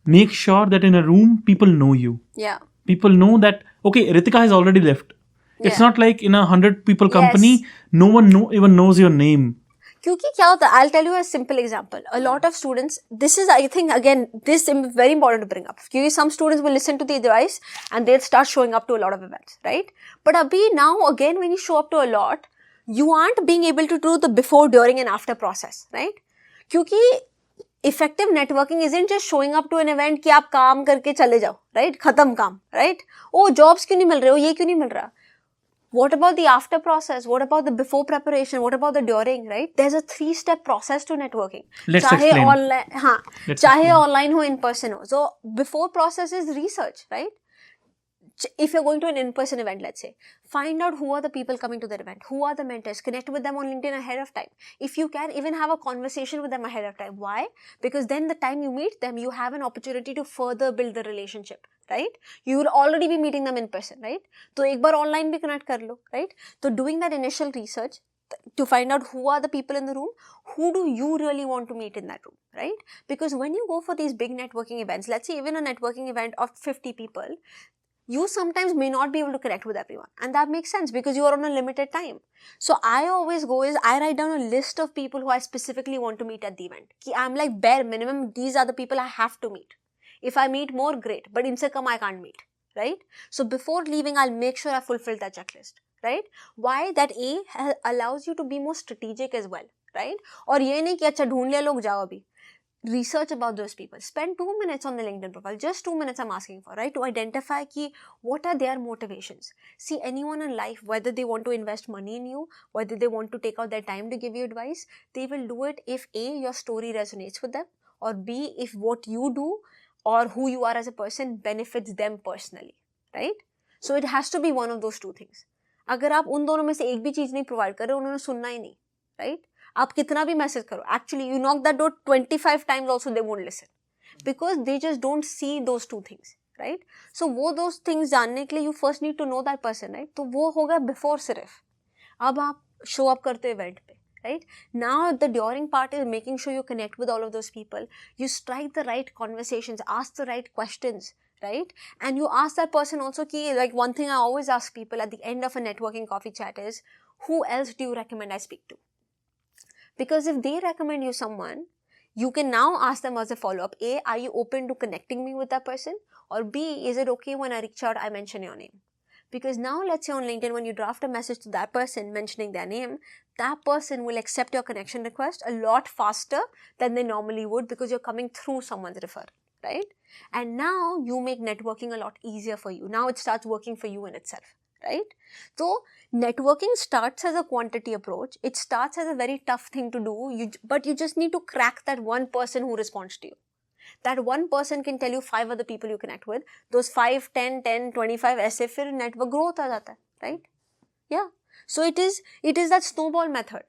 make sure that in a room, people know you. Yeah. People know that, okay, Ritika has already left. It's not like in a 100 people company, Yes. no one even knows your name. क्योंकि क्या होता है, I'll tell you a simple example. A lot of students, this is, I think, again, this is very important to bring up. क्योंकि some students will listen to the advice and they'll start showing up to a lot of events, right? But abhi now, again, when you show up to a lot, you aren't being able to do the before, during and after process, right? क्योंकि effective networking isn't just showing up to an event कि आप काम करके चले जाओ, right? खत्म काम, right? Oh, jobs क्यों नहीं मिल रहे हो, ये क्यों नहीं मिल रहा? What about the after process? What about the before preparation? What about the during, right? There's a 3-step process to networking. Let's explain. चाहे online हो, in person हो. So before process is research, right? If you're going to an in-person event, let's say, find out who are the people coming to that event, who are the mentors, connect with them on LinkedIn ahead of time. If you can, even have a conversation with them ahead of time. Why? Because then the time you meet them, you have an opportunity to further build the relationship, right? You will already be meeting them in person, right? So एक बार online भी connect कर लो, right? So doing that initial research to find out who are the people in the room, who do you really want to meet in that room, right? Because when you go for these big networking events, let's say even a networking event of 50 people, you sometimes may not be able to connect with everyone, and that makes sense because you are on a limited time. So I always go is I write down a list of people who I specifically want to meet at the event. I'm like bare minimum, these are the people I have to meet. If I meet more, great, but inse kam I can't meet, right? So before leaving, I'll make sure I fulfill that checklist, right? Why? That allows you to be more strategic as well, right? और ये नहीं कि अच्छा ढूंढ लिया लोग जाओ अभी. Research about those people. Spend 2 minutes on the LinkedIn profile. Just 2 minutes I'm asking for, right? To identify what are their motivations. See, anyone in life, whether they want to invest money in you, whether they want to take out their time to give you advice, they will do it if A, your story resonates with them, or B, if what you do or who you are as a person benefits them personally, right? So it has to be one of those two things. अगर आप उन दोनों में से एक भी चीज नहीं प्रोवाइड कर रहे, उन्होंने सुनना ही नहीं, right? आप कितना भी मैसेज करो, actually you knock that door 25 times also they won't listen because they just don't see those two things, right? So वो those things जानने के लिए you first need to know that person, right? तो वो होगा before सिर्फ. अब आप show up करते event पे, right? Now the during part is making sure you connect with all of those people. You strike the right conversations, ask the right questions, right? And you ask that person also ki, like one thing I always ask people at the end of a networking coffee chat is, who else do you recommend I speak to? Because if they recommend you someone, you can now ask them as a follow-up. A, are you open to connecting me with that person? Or B, is it okay when I reach out, I mention your name? Because now let's say on LinkedIn, when you draft a message to that person mentioning their name, that person will accept your connection request a lot faster than they normally would because you're coming through someone's referral, right? And now you make networking a lot easier for you. Now it starts working for you in itself, right? So networking starts as a quantity approach. It starts as a very tough thing to do, but you just need to crack that one person who responds to you. That one person can tell you 5 other people you connect with. Those 5, 10, 25 ऐसे फिर network grow होता जाता है, right? Yeah. So it is that snowball method.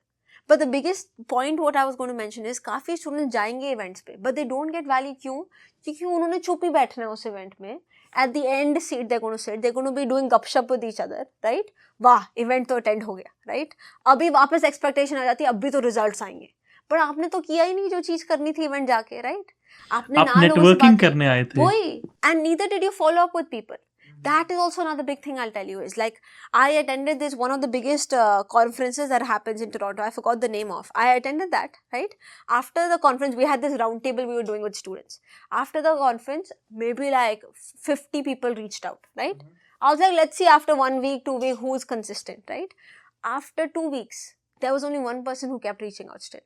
But the biggest point what I was going to mention is काफी students जाएंगे events पे, but they don't get value क्यों? क्योंकि उन्होंने चुप ही बैठना है उस event में. At the end seat they're going to be doing gupshup with each other, right? वाह, event तो attend हो गया, right? अभी वापस expectation आ जाती है, अभी तो results आएंगे. पर आपने तो किया ही नहीं जो चीज करनी थी event जाके, right? आप networking करने आए थे. वही, and neither did you follow up with people. That is also another big thing I'll tell you is like, I attended this, one of the biggest conferences that happens in Toronto. I forgot the name of. I attended that, right? After the conference, we had this round table we were doing with students. After the conference, maybe like 50 people reached out, right? I was like, let's see after 1 week, 2 weeks, who's consistent, right? After 2 weeks, there was only one person who kept reaching out still,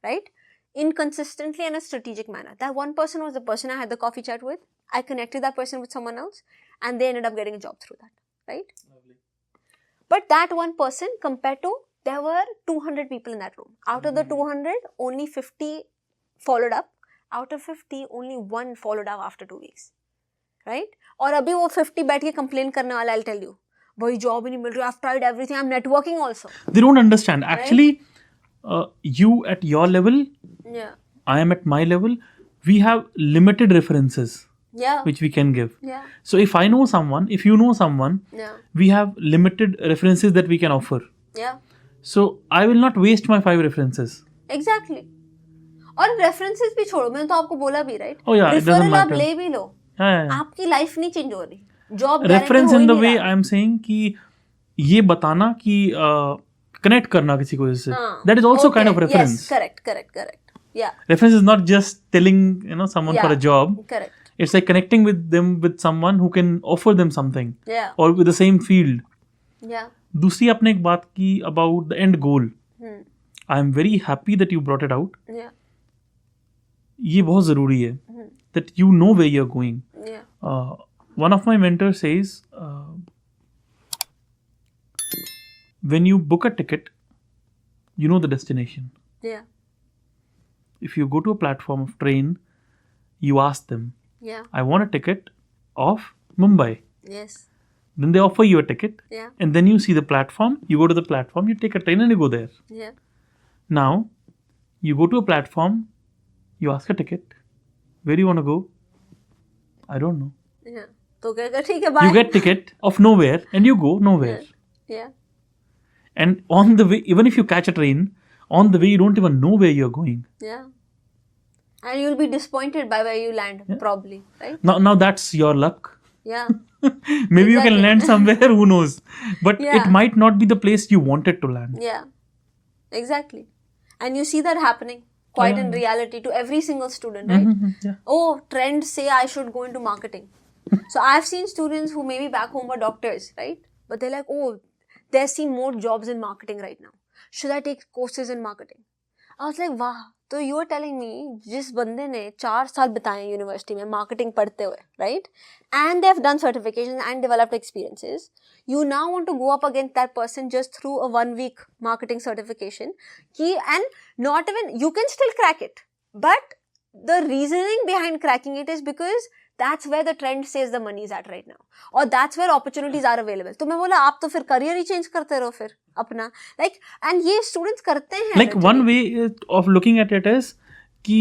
right? Inconsistently in a strategic manner. That one person was the person I had the coffee chat with. I connected that person with someone else and they ended up getting a job through that, right? Lovely. But that one person compared to, there were 200 people in that room. Out of the 200, only 50 followed up. Out of 50, only one followed up after 2 weeks, right? और अभी वो 50 बैठ के complain करने वाला, I'll tell you. भाई job ही नहीं मिल रही, I've tried everything, I'm networking also. They don't understand. Actually, you at your level, yeah, I am at my level, we have limited references. Yeah. Which we can give. Yeah. So if I know someone, if you know someone, Yeah. we have limited references that we can offer. Yeah. So I will not waste my 5 references. Exactly. और references भी छोड़ो, मैंने तो आपको बोला भी, right? Oh yeah, it doesn't Referral आप matter. ले भी लो. Yeah. आपकी life नहीं change हो रही. Job Reference in the way I am saying कि ये बताना कि connect करना किसी को इससे. That is also kind of reference. Yes, correct. Yeah. Reference is not just telling someone for a job. Correct. It's like connecting with them with someone who can offer them something. Yeah. Or with the same field. Yeah. दूसरी आपने एक बात की about the end goal. I am very happy that you brought it out. Yeah. ये बहुत ज़रूरी है. That you know where you're going. Yeah. One of my mentors says, when you book a ticket, you know the destination. Yeah. If you go to a platform of train, you ask them, Yeah. I want a ticket of Mumbai. Yes. Then they offer you a ticket. Yeah. And then you see the platform, you go to the platform, you take a train and you go there. Yeah. Now, you go to a platform, you ask a ticket. Where do you want to go? I don't know. Yeah. तो कहेगा ठीक है, bye. You get ticket of nowhere and you go nowhere. Yeah. And on the way, even if you catch a train, on the way you don't even know where you're going. Yeah. And you'll be disappointed by where you land, probably, right? Now that's your luck. Yeah. Maybe you can land somewhere, who knows. But Yeah. it might not be the place you wanted to land. Yeah. Exactly. And you see that happening quite in reality to every single student, right? Yeah. Oh, trends say I should go into marketing. So I've seen students who maybe back home were doctors, right? But they're like, oh, they're seeing more jobs in marketing right now. Should I take courses in marketing? I was like, wow. So you are telling me, जिस बंदे ने 4 साल बिताए university में marketing पढ़ते हुए, right? And they have done certifications and developed experiences. You now want to go up against that person just through a 1-week marketing certification. And not even, you can still crack it. But the reasoning behind cracking it is because that's where the trend says the money is at right now. Or that's where opportunities are available. तो मैं बोला आप तो फिर career ही change करते रहो फिर अपना. Like, and ये students करते हैं. Like one way of looking at it is कि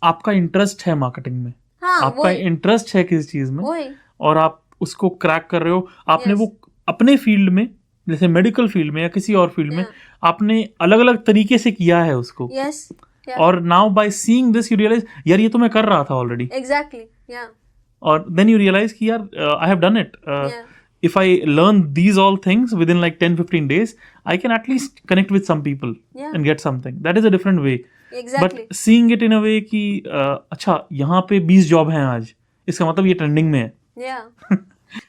आपका interest है marketing में. हाँ, आपका interest है किसी चीज में. वही. और आप उसको crack कर रहे हो. आपने वो अपने field में, जैसे medical field में या किसी और field में, आपने अलग-अलग तरीके से किया है उसको. Yes. Yeah. और now by seeing this you realize यार ये तो मैं कर रहा था already. Exactly. Yeah. Or then you realize कि यार I have done it. If I learn these all things within like 10-15 days, I can at least connect with some people and get something. That is a different way. Exactly. But seeing it in a way कि अच्छा यहाँ पे 20 job हैं आज, इसका मतलब ये trending में है. Yeah.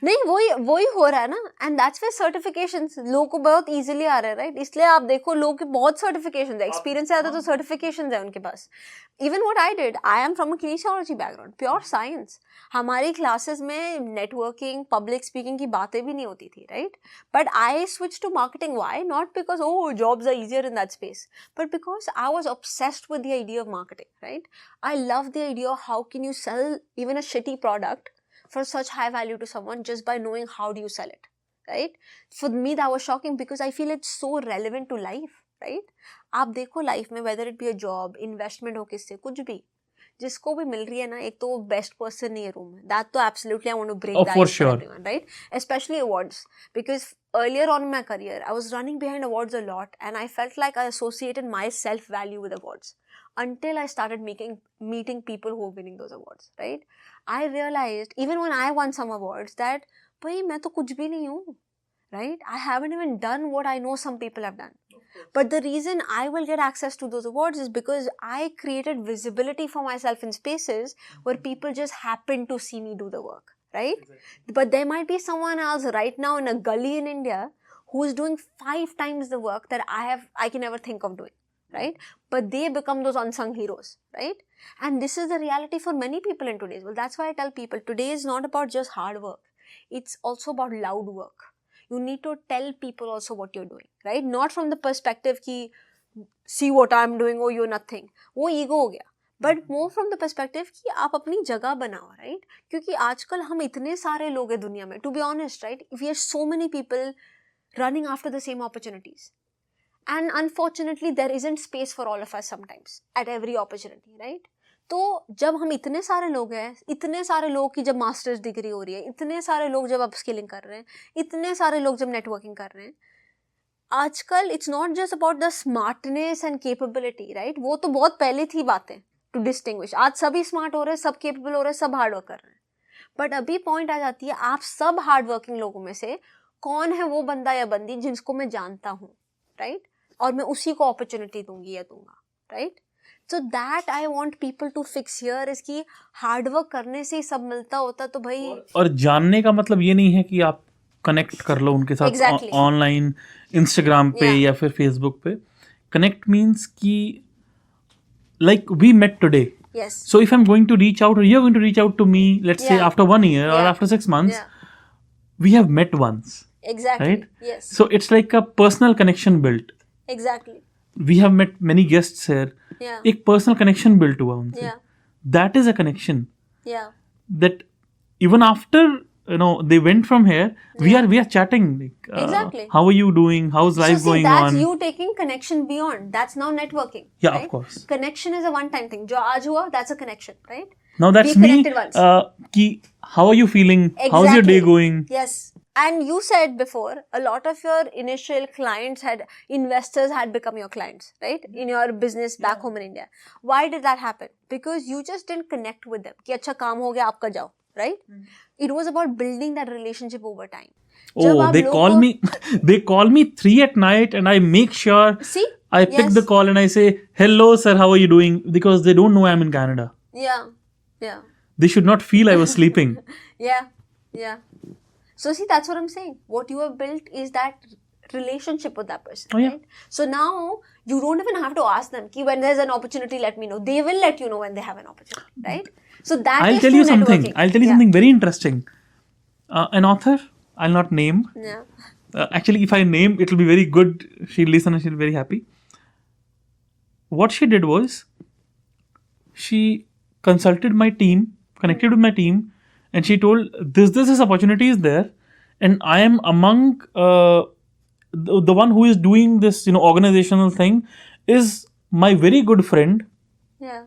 नहीं वही हो रहा है ना. And that's where certifications लोगों को बहुत easily आ रहा है, right? इसलिए आप देखो लोगों के बहुत certifications है. Experience है तो certifications है उनके पास. Even what I did, I am from a kinesiology background, pure science. हमारी classes में networking, public speaking की बातें भी नहीं होती थी, right? But I switched to marketing. Why? Not because jobs are easier in that space, but because I was obsessed with the idea of marketing, right? I love the idea of how can you sell even a shitty product for such high value to someone just by knowing how do you sell it, right? For me that was shocking because I feel it's so relevant to life, right? आप देखो life में whether it be a job, investment हो किससे, कुछ भी जिसको भी मिल रही है ना, एक तो वो बेस्ट पर्सन नहीं है रूम में. That तो absolutely I want to break that for everyone, right? Especially awards, because earlier on in my career I was running behind awards a lot and I felt like I associated my self-value with awards until I started meeting people who were winning those awards, right? I realized even when I won some awards that भाई मैं तो कुछ भी नहीं हूँ, right? I haven't even done what I know some people have done. But the reason I will get access to those awards is because I created visibility for myself in spaces where people just happen to see me do the work, right? Exactly. But there might be someone else right now in a gully in India who is doing 5 times the work that I can ever think of doing, right? But they become those unsung heroes, right? And this is the reality for many people in today's world. That's why I tell people today is not about just hard work. It's also about loud work. You need to tell people also what you're doing, right? Not from the perspective ki, see what I'm doing, oh you're nothing. वो ego हो गया. But more from the perspective कि आप अपनी जगह बनाओ, right? क्योंकि आजकल हम इतने सारे लोग हैं दुनिया में. To be honest, right? We have so many people running after the same opportunities. And unfortunately, there isn't space for all of us sometimes at every opportunity, right? तो जब हम इतने सारे लोग हैं, इतने सारे लोग की जब मास्टर्स डिग्री हो रही है, इतने सारे लोग जब अपस्किलिंग कर रहे हैं, इतने सारे लोग जब नेटवर्किंग कर रहे हैं, आजकल it's not just about the smartness and capability, right? वो तो बहुत पहले थी बातें टू डिस्टिंग्विश. आज सभी स्मार्ट हो रहे हैं, सब केपेबल हो रहे हैं, सब हार्ड वर्क कर रहे हैं. बट अभी पॉइंट आ जाती है, आप सब हार्ड वर्किंग लोगों में से कौन है वो बंदा या बंदी जिसको मैं जानता हूँ, राइट? और मैं उसी को अपॉर्चुनिटी दूंगी या दूंगा, right? So that I want people to fix here is कि हार्ड वर्क करने से ही सब मिलता होता. तो भाई और जानने का मतलब ये नहीं है कि आप कनेक्ट कर लो उनके साथ ऑनलाइन इंस्टाग्राम पे या फिर फेसबुक पे. कनेक्ट मीन्स कि like we met today. Yes. So if I'm going to reach out or you're going to reach out to me, let's say after 1 year or after 6 months, we have met once. Exactly. Right? Yes. So it's like a personal connection built. Exactly. We have met many guests here. Yeah. एक personal connection built हुआ उनसे. Yeah. That is a connection. Yeah. That even after they went from here, we are chatting. Like, exactly. How are you doing? How's life going that's on? You taking connection beyond. That's now networking. Yeah, right? of course. Connection is a one-time thing. जो आज हुआ, that's a connection, right? Now that's me. Ki, how are you feeling? Exactly. How's your day going? Yes. And you said before, a lot of your initial clients investors had become your clients, right? In your business back home in India. Why did that happen? Because you just didn't connect with them. कि अच्छा काम हो गया, आप कर जाओ, right? It was about building that relationship over time. Oh, they call me 3 at night and I make sure I pick the call and I say, hello sir, how are you doing? Because they don't know I'm in Canada. Yeah. They should not feel I was sleeping. Yeah. So see, that's what I'm saying. What you have built is that relationship with that person, right? So now you don't even have to ask them ki when there's an opportunity, let me know. They will let you know when they have an opportunity, right? So that I'll tell you something. I'll tell you something very interesting. An author, I'll not name. Yeah. Actually, if I name, it'll be very good. She'll listen and she'll be very happy. What she did was, she consulted my team, connected with my team, and she told this opportunity is there, and I am among the one who is doing this organizational thing is my very good friend. Yeah.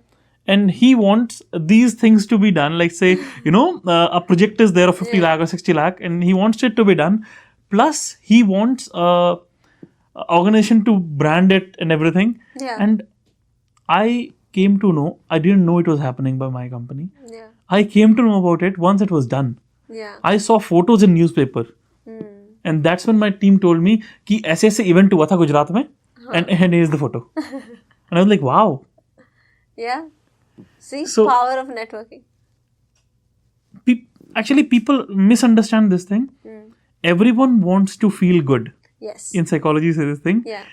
And he wants these things to be done. Like say a project is there of 50 lakh or 60 lakh, and he wants it to be done. Plus he wants organization to brand it and everything. Yeah. And I came to know, I didn't know it was happening by my company. Yeah. I came to know about it once it was done. Yeah. I saw photos in newspaper. And that's when my team told me कि ऐसे event हुआ था गुजरात में, and here's the photo. And I was like, wow. Yeah. See, power of networking. Actually, people misunderstand this thing. Everyone wants to feel good. Yes. In psychology, say this thing. Yeah.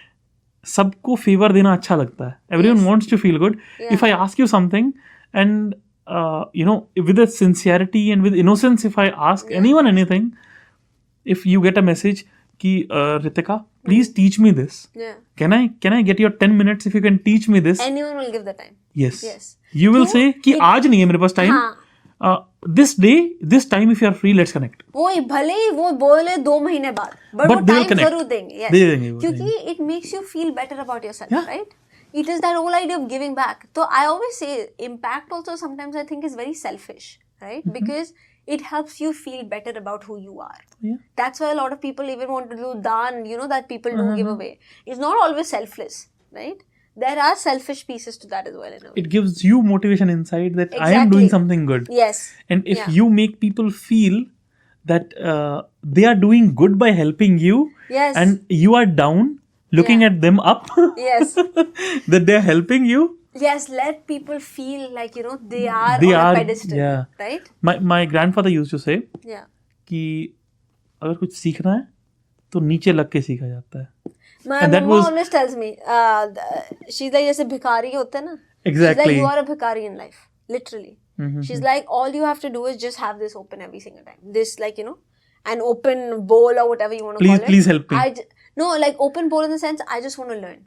सबको favour देना अच्छा लगता है. Everyone wants to feel good. Yeah. If I ask you something and with a sincerity and with innocence, if I ask anyone anything, if you get a message ki Ritika, please teach me this. Yeah. Can I get your 10 minutes if you can teach me this? Anyone will give the time. Yes. You will say कि आज नहीं है मेरे पास time. This day, this time, if you are free, let's connect. वो भले ही वो बोले 2 महीने बाद, but वो time जरूर देंगे. Yes. क्योंकि it makes you feel better about yourself, right? It is that whole idea of giving back. So I always say impact also sometimes I think is very selfish, right? Because it helps you feel better about who you are. Yeah. That's why a lot of people even want to do daan, that people do give away. It's not always selfless, right? There are selfish pieces to that as well. It gives you motivation inside that I am doing something good. Yes. And if you make people feel that they are doing good by helping you, Yes. and you are down looking Yeah. at them up. Yes. That they are helping you. Yes, let people feel like, they are They on are, a pedestal. yeah. Right? My grandfather used to say Yeah. कि अगर कुछ सीखना है तो नीचे लग के सीखा जाता है. My And that mama was- always tells me, she's like, जैसे भिखारी होते हैं ना. She's Exactly. like, you are a भिखारी in life, literally. She's like, all you have to do is just have this open every single time. This, like, an open bowl or whatever you want to Please, call it. please help me. No, like open bowl in the sense, I just want to learn.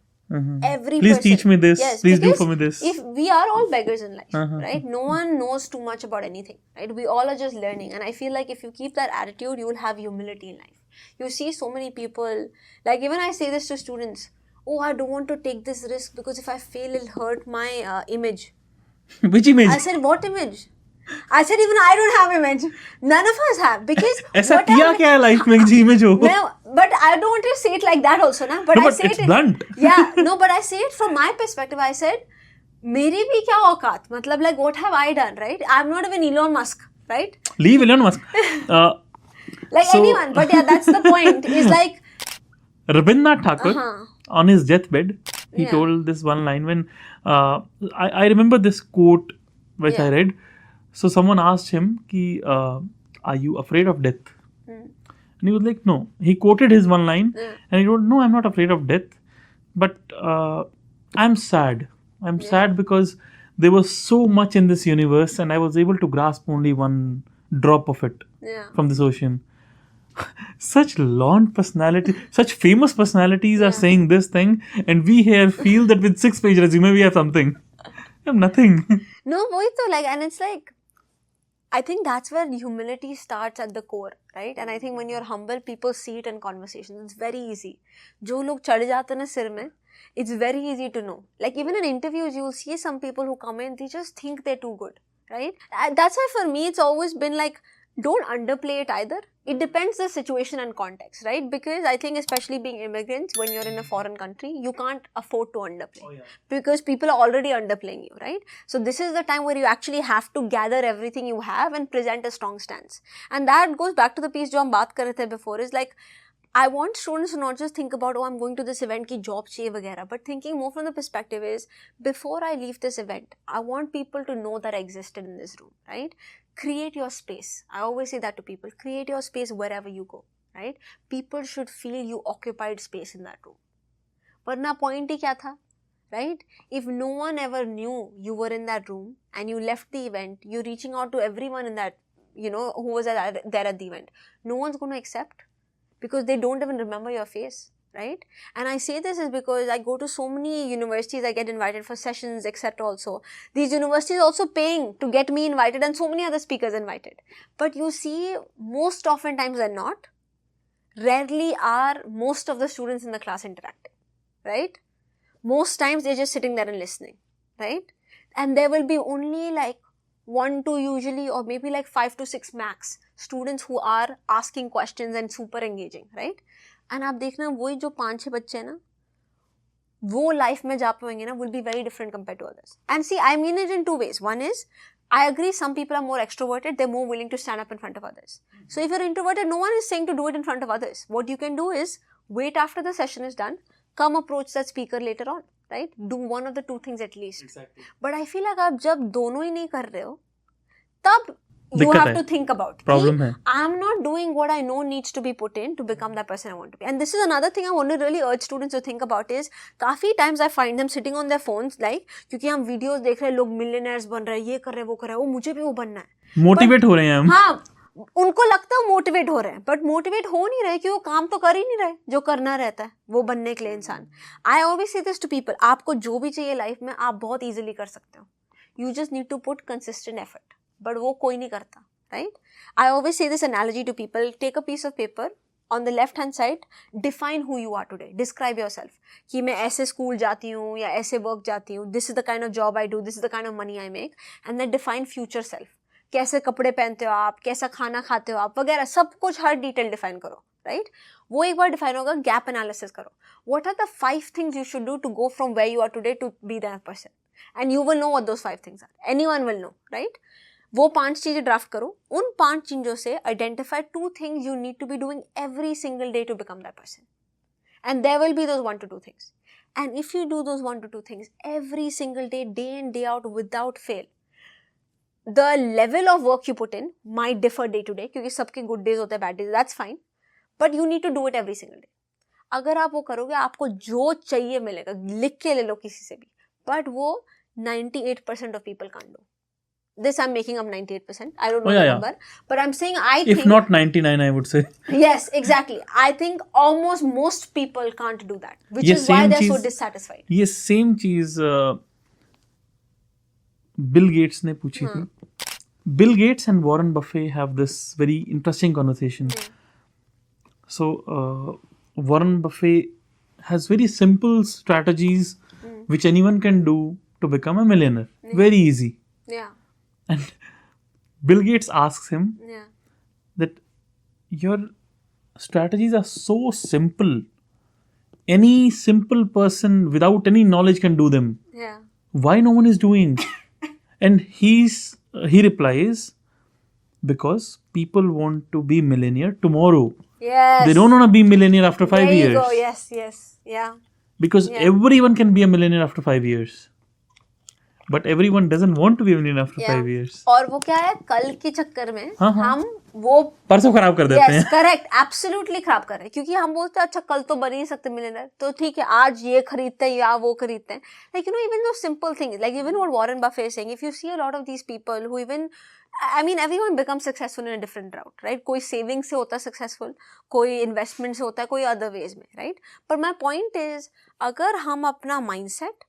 Every Please person. teach me this. Yes, Please do because for me this. if we are all beggars in life, right? No one knows too much about anything, right? We all are just learning, and I feel like if you keep that attitude, you will have humility in life. You see so many people, like even I say this to students, oh, I don't want to take this risk because if I fail, it'll hurt my image. Which image? I said, what image? I said, even I don't have image. None of us have, because ऐसा किया क्या है life में जी image हो? No, but I don't want to say it like that also, na. But No, I but say it's it. blunt. Yeah, no, but I say it from my perspective. I said, मेरी भी क्या औकात? मतलब, like, what have I done, right? I'm not even Elon Musk, right? Leave Elon Musk. Like so- anyone, but yeah, that's the point. Is like, Rabindranath Tagore, on his deathbed, he Yeah. told this one line when I remember this quote which I Yeah. read. So someone asked him, ki, are you afraid of death? And he was like, no. He quoted his one line and he wrote, no, I'm not afraid of death. But I'm sad. I'm sad because there was so much in this universe and I was able to grasp only one drop of it yeah. from this ocean. Such launch personality, such famous personalities are saying this thing, and we here feel that with 6-page resume we have something. We have nothing. No, वही तो, like, and it's like, I think that's where humility starts at the core, right? And I think when you're humble, people see it in conversations. It's very easy. जो लोग चढ़ जाते हैं ना सिर में, it's very easy to know. Like even in interviews, you'll see some people who come in, they just think they're too good, right? That's why for me, it's always been like, don't underplay it either. It depends the situation and context, right? Because I think especially being immigrants, when you're in a foreign country, you can't afford to underplay. Because people are already underplaying you, right? So this is the time where you actually have to gather everything you have and present a strong stance. And that goes back to the piece जो हम बात कर रहे थे before, is like, I want students to not just think about, oh, I'm going to this event, ki job चाहिए वगैरह, but thinking more from the perspective is, before I leave this event, I want people to know that I existed in this room, right? Create your space. I always say that to people. Create your space wherever you go, right? People should feel you occupied space in that room. वरना point ही क्या था, right? If no one ever knew you were in that room and you left the event, you're reaching out to everyone in that, who was there at the event. No one's going to accept because they don't even remember your face, right? And I say this is because I go to so many universities, I get invited for sessions, etc. also. These universities also paying to get me invited and so many other speakers invited. But you see, most often times than not, rarely are most of the students in the class interacting, right? Most times they're just sitting there and listening, right? And there will be only like 1, 2 usually, or maybe like 5 to 6 max students who are asking questions and super engaging, right? And आप देखना वही जो 5-6 बच्चे हैं ना, वो life में जा पाएंगे ना, will be very different compared to others. And see, I mean it in 2 ways. One is, I agree some people are more extroverted, they're more willing to stand up in front of others. So if you're introverted, no one is saying to do it in front of others. What you can do is, wait after the session is done, come approach that speaker later on, right? Do one of the 2 things at least. Exactly. But I feel like आप जब दोनों ही नहीं कर रहे हो, तब you have to think about problem hai. I'm not doing what I know needs to be put in to become that person I want to be. And this is another thing I want to really urge students to think about is, काफी times I find them sitting on their phones, like, क्योंकि हम videos देख रहे हैं, लोग millionaires बन रहे हैं, ये कर रहे हैं, वो कर रहे हैं, वो मुझे भी वो बनना है, motivate हो रहे हैं हम. हाँ, उनको लगता है मोटिवेट हो रहे हैं, बट मोटिवेट हो नहीं रहे क्योंकि वो काम तो कर ही नहीं रहे जो करना रहता है वो बनने के लिए इंसान. I always say this to people, आपको जो भी चाहिए लाइफ में आप बहुत इजीली कर सकते हो. You just need to put consistent effort, but वो कोई नहीं करता, right? I always say this analogy to people, take a piece of paper, on the left hand side, define who you are today, describe yourself, कि मैं ऐसे school जाती हूँ या ऐसे वर्क जाती हूँ, this is the kind of job I do, this is the kind of money I make, and then define future self, कैसे कपड़े पहनते हो आप, कैसा खाना खाते हो आप वगैरह, सब कुछ हर डिटेल डिफाइन करो, राइट? वो एक बार डिफाइन होगा, गैप एनालिसिस करो, what are the 5 things you should do to go from where you are today to be that person, and you will know what those 5 things are. Anyone will know, right? वो 5 चीजें draft करो, उन 5 चीजों से identify 2 things you need to be doing every single day to become that person. And there will be those 1 to 2 things. And if you do those 1 to 2 things every single day, day in, day out, without fail, the level of work you put in might differ day to day, क्योंकि सबके good days होते हैं, bad days, that's fine. But you need to do it every single day. अगर आप वो करोगे, आपको जो चाहिए मिलेगा, लिख के ले लो किसी से भी, but वो 98% of people can't do. This I'm making up 98%. I don't know the number, but I'm saying I think... If not 99, I would say. Yes, exactly. I think almost most people can't do that, which is why they're so dissatisfied. ये same चीज Bill Gates ने पूछी थी. Bill Gates and Warren Buffett have this very interesting conversation. So Warren Buffett has very simple strategies which anyone can do to become a millionaire. Very easy. Yeah. And Bill Gates asks him that your strategies are so simple. Any simple person without any knowledge can do them. Yeah. Why no one is doing? And he replies, because people want to be millionaire tomorrow. Yes. They don't want to be millionaire after 5 years. There you go. Yes, yes. Yeah. Because everyone can be a millionaire after 5 years. But everyone doesn't want to be a millionaire after 5 years. और वो क्या है, कल के चक्कर में हम वो परसों खराब कर देते हैं. करेक्ट, एब्सोल्युटली खराब कर रहे हैं, क्योंकि हम बोलते हैं अच्छा कल तो बन ही नहीं सकते मिलियनर, तो ठीक है आज ये खरीदते हैं या वो खरीदते हैं. Like you know, even though simple things, like even what Warren Buffett is saying, if you see a lot of these people who even, I mean everyone becomes successful in a different route, right? कोई saving से होता है successful, कोई investment से होता है, कोई other ways में, राइट? पर माई पॉइंट इज, अगर हम अपना माइंडसेट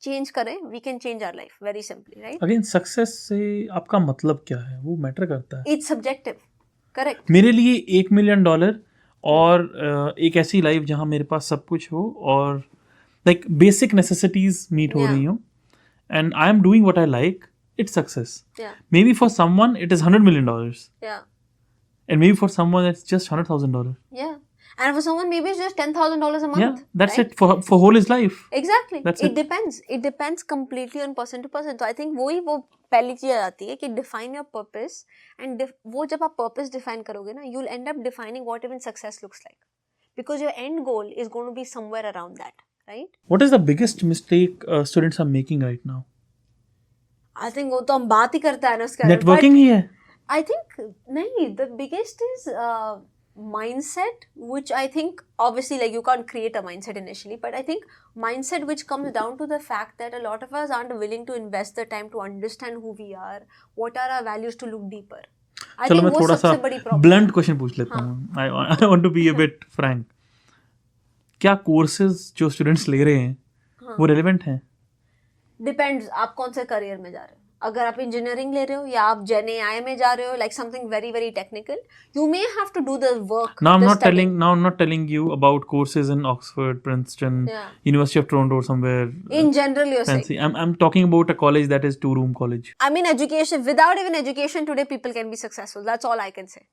चेंज करें, we can change our life very simply, right? Again success से आपका मतलब क्या है, वो मैटर करता है. It's subjective, correct. मेरे लिए $1 मिलियन और एक ऐसी लाइफ जहाँ मेरे पास सब कुछ हो और लाइक बेसिक नेसेसिटीज मीट हो रही हो, and I am doing what I like, it's success. Yeah. Maybe for someone it is $100 million. Yeah. And maybe for someone it's just $100,000. Yeah. And for someone maybe it's just $10,000 a month. Yeah, that's right? it for whole his life. Exactly. That's it depends. It depends completely on person to person. So I think वो पहली चीज आ जाती है कि define your purpose, and वो जब आप purpose define करोगे ना, you'll end up defining what even success looks like, because your end goal is going to be somewhere around that, right? What is the biggest mistake students are making right now? I think वो तो हम बात ही करता है ना उसके, networking ही है. I think नहीं, the biggest is mindset, which I think obviously like you can't create a mindset initially, but I think mindset which comes down to the fact that a lot of us aren't willing to invest the time to understand who we are, what are our values, to look deeper. I चलो think मैं थोड़ा सा blunt question पूछ लेता हूँ. I want to be a bit frank. क्या courses जो students ले रहे हैं वो रेलेवेंट हैं? डिपेंड्स आप कौन से करियर में जा रहे हो. अगर आप इंजीनियरिंग ले रहे हो या आप जेन एआई में जा रहे हो, like something very very technical, you may have to do the work. Now I'm not telling you about courses in Oxford, Princeton, University of Toronto or somewhere. In general, you're fancy. saying. I'm talking about a college that is 2-room college. I mean education. Without even education today, people can be successful. That's all I can say,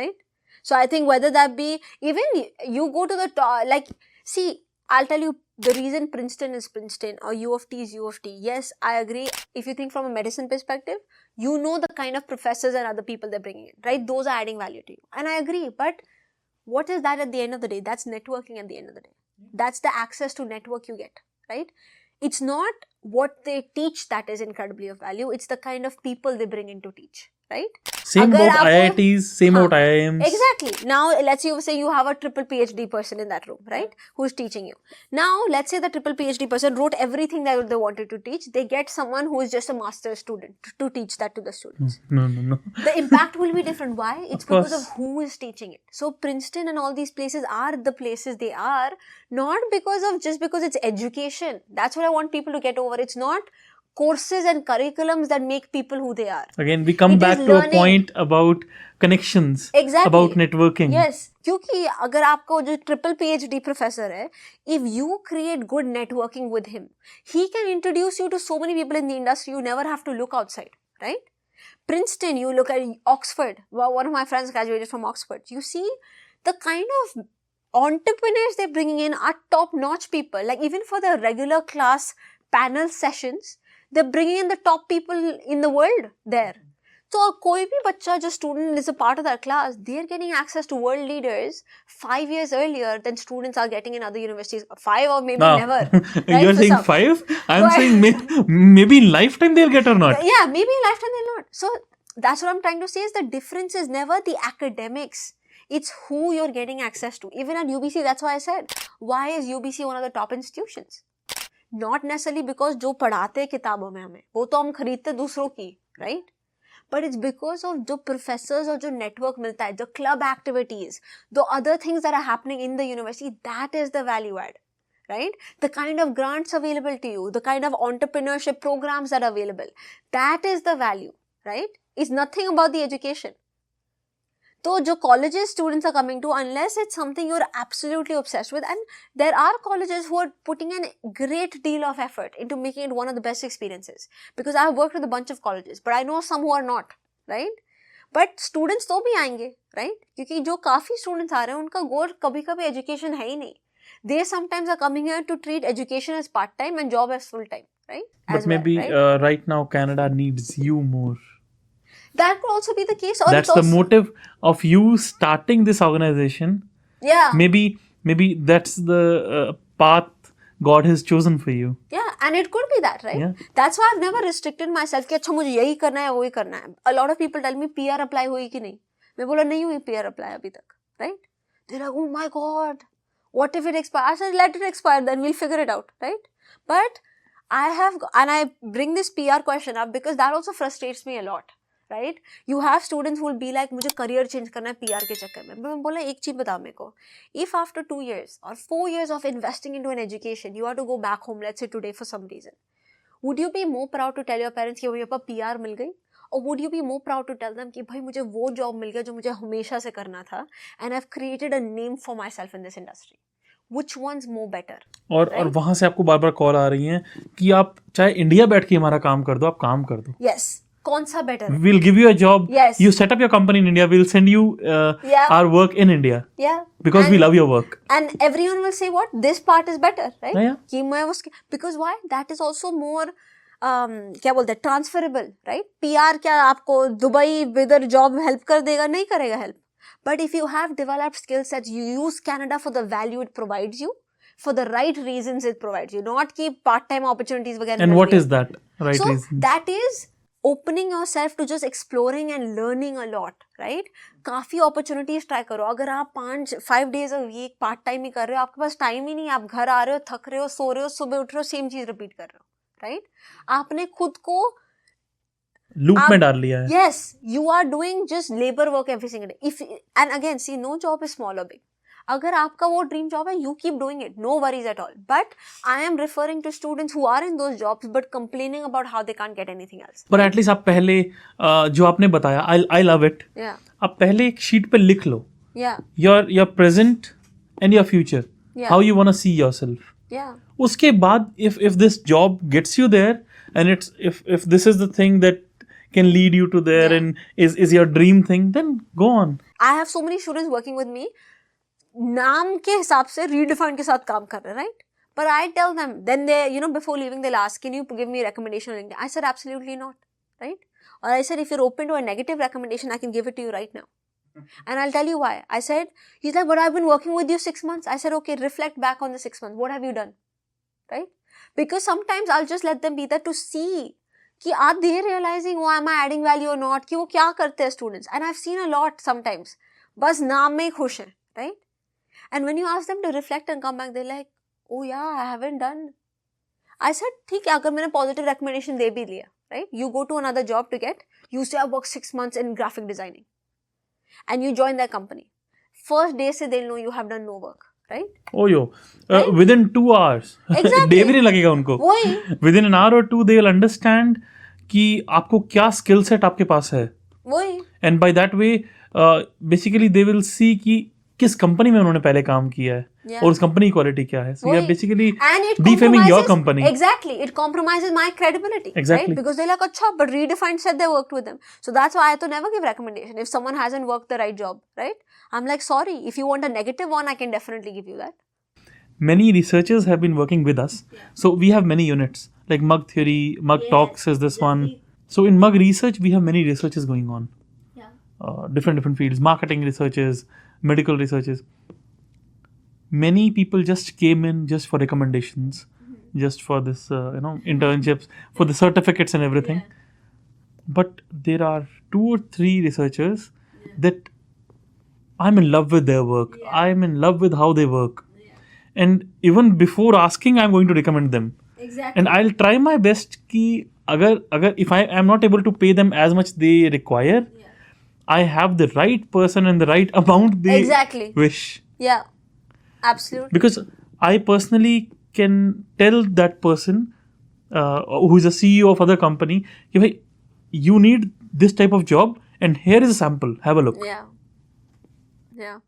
right? So I think whether that be even you go to the top, like see, I'll tell you. The reason Princeton is Princeton or U of T is U of T. Yes, I agree. If you think from a medicine perspective, you know the kind of professors and other people they're bringing in, right? Those are adding value to you. And I agree. But what is that at the end of the day? That's networking at the end of the day. That's the access to network you get, right? It's not what they teach that is incredibly of value. It's the kind of people they bring in to teach, right? Same about IITs, same about IIMs. Exactly. Now, let's say you have a triple PhD person in that room, right? Who's teaching you. Now, let's say the triple PhD person wrote everything that they wanted to teach. They get someone who is just a master's student to teach that to the students. No. The impact will be different. Why? It's because of who is teaching it. So, Princeton and all these places are the places they are, not just because it's education. That's what I want people to get over. It's not courses and curriculums that make people who they are. Again, we come back to a point about connections, about networking. Yes, क्योंकि अगर आपको जो triple PhD professor है, if you create good networking with him, he can introduce you to so many people in the industry. You never have to look outside, right? Princeton, you look at Oxford. Well, one of my friends graduated from Oxford. You see the kind of entrepreneurs they're bringing in are top-notch people. Like even for the regular class panel sessions, They're bringing in the top people in the world there. So कोई भी बच्चा जो student is a part of that class, they're getting access to world leaders 5 years earlier than students are getting in other universities. 5 or maybe never. Right? You're saying 5? I'm saying maybe in lifetime they'll get or not. Yeah, maybe in lifetime they'll not. So that's what I'm trying to say is the difference is never the academics. It's who you're getting access to. Even at UBC, that's why I said, why is UBC one of the top institutions? Not necessarily because जो पढ़ाते हैं किताबों में हमें, वो तो हम खरीदते दूसरों की, right? But it's because of जो professors और जो network मिलता है, the club activities, the other things that are happening in the university, that is the value add, right? The kind of grants available to you, the kind of entrepreneurship programs that are available, that is the value, right? It's nothing about the education. So, जो colleges students are coming to, unless it's something you're absolutely obsessed with, and there are colleges who are putting in a great deal of effort into making it one of the best experiences. Because I've worked with a bunch of colleges, but I know some who are not, right? But students तो भी आएंगे, right? क्योंकि जो काफी students आ रहे हैं, उनका goal कभी-कभी education है ही नहीं. They sometimes are coming here to treat education as part-time and job as full-time, right? But maybe right now Canada needs you more. That could also be the case. Or that's the motive of you starting this organization. Yeah. Maybe that's the path God has chosen for you. Yeah, and it could be that, right? Yeah. That's why I've never restricted myself कि अच्छा मुझे यही करना है वही करना है. A lot of people tell me PR apply हुई कि नहीं. मैं बोला नहीं हुई PR apply अभी तक, right? They're like, oh my God, what if it expires? I said let it expire, then we'll figure it out, right? But I bring this PR question up because that also frustrates me a lot. Right? You have students who will be like, मुझे career change करना है PR के चक्कर में. मैं बोला एक चीज बताओ मेरे को. If after 2 years or 4 years of investing into an education, you have to go back home, let's say today for some reason, would you be more proud to tell your parents कि मेरे पास PR मिल गई? Or would you be more proud to tell them कि भाई मुझे वो job मिल गया जो मुझे हमेशा से करना था, and I've created a name for myself in this industry? Which one's more better? और वहाँ से आपको बार-बार कॉल आ रही हैं कि आप चाहे इंडिया बैठ के हमारा काम कर दो, आप काम कर दो. Yes. कौन सा better? We'll give you a job. Yes. You set up your company in India. We'll send you our work in India. Yeah. Because we love your work. And everyone will say what? This part is better, right? Yeah. कि मैं उसके because why? That is also more क्या बोलते हैं transferable, right? PR क्या आपको Dubai विदर job help कर देगा? नहीं करेगा help. But if you have developed skill sets, you use Canada for the value it provides you, for the right reasons it provides you, not कि part-time opportunities वगैरह. And what is that right so reason? That is opening yourself to just exploring and learning a lot, right? काफी opportunities try करो. अगर आप 5 days a week part time ही कर रहे हो, आपके पास time ही नहीं, आप घर आ रहे हो, थक रहे हो, सो रहे हो, सुबह उठ रहे हो, same चीज repeat कर रहे हो, right? आपने खुद को loop में डाल लिया है. Yes, you are doing just labor work every single day. And again, see, no job is small or big. अगर आपका वो ड्रीम जॉब है, you keep doing it, no worries at all. But I am referring to students who are in those jobs but complaining about how they can't get anything else. But at least आप पहले जो आपने बताया, I love it. Yeah. आप पहले एक sheet पे लिख लो. Yeah. Your present and your future. Yeah. How you wanna see yourself. Yeah. उसके बाद if this job gets you there and it's if this is the thing that can lead you to there and is your dream thing, then go on. I have so many students working with me. नाम के हिसाब से Redefine के साथ काम कर रहे हैं, right? But I tell them, then they, before leaving, they'll ask, can you give me a recommendation on LinkedIn? I said, absolutely not, right? Or I said, if you're open to a negative recommendation, I can give it to you right now. And I'll tell you why. I said, he's like, but I've been working with you 6 months. I said, okay, reflect back on the 6 months. What have you done? Right? Because sometimes I'll just let them be there to see कि are they realizing, oh, am I adding value or not? कि वो क्या करते हैं students? And I've seen a lot sometimes. बस नाम में ही खुश हैं, right? And when you ask them to reflect and come back, they're like, oh yeah, I haven't done. I said, ठीक है, अगर मैंने positive recommendation दे भी लिया, right? You go to another job to get, you say I worked 6 months in graphic designing. And you join their company. First day से they'll know you have done no work, right? Oh yo, right? Within 2 hours. Exactly. Day भी नहीं लगेगा उनको. वही. Within an hour or two, they'll understand कि आपको क्या skill set आपके पास है. वही. And by that way, basically they will see कि किस कंपनी में उन्होंने पहले काम किया है और उस कंपनी की क्वालिटी क्या है. So you're basically defaming your company. Exactly. It compromises my credibility. Exactly. Right? Because they're like, अच्छा, but Redefined said they worked with them. So that's why I to never give recommendation if someone hasn't worked the right job, right? I'm like, sorry, if you want a negative one, I can definitely give you that. many researchers have been working with us. So we have many units like mug theory, mug talks is this one. So in mug research we have many researches going on. Different fields, marketing researches, medical researches. Many people just came in just for recommendations, just for this internships, for the certificates and everything. But there are 2 or 3 researchers that I'm in love with their work. I'm in love with how they work. And even before asking, I'm going to recommend them. Exactly. And I'll try my best ki agar if I am not able to pay them as much they require, I have the right person and the right amount they wish. Yeah, absolutely. Because I personally can tell that person who is a CEO of other company, hey, you need this type of job and here is a sample, have a look. Yeah,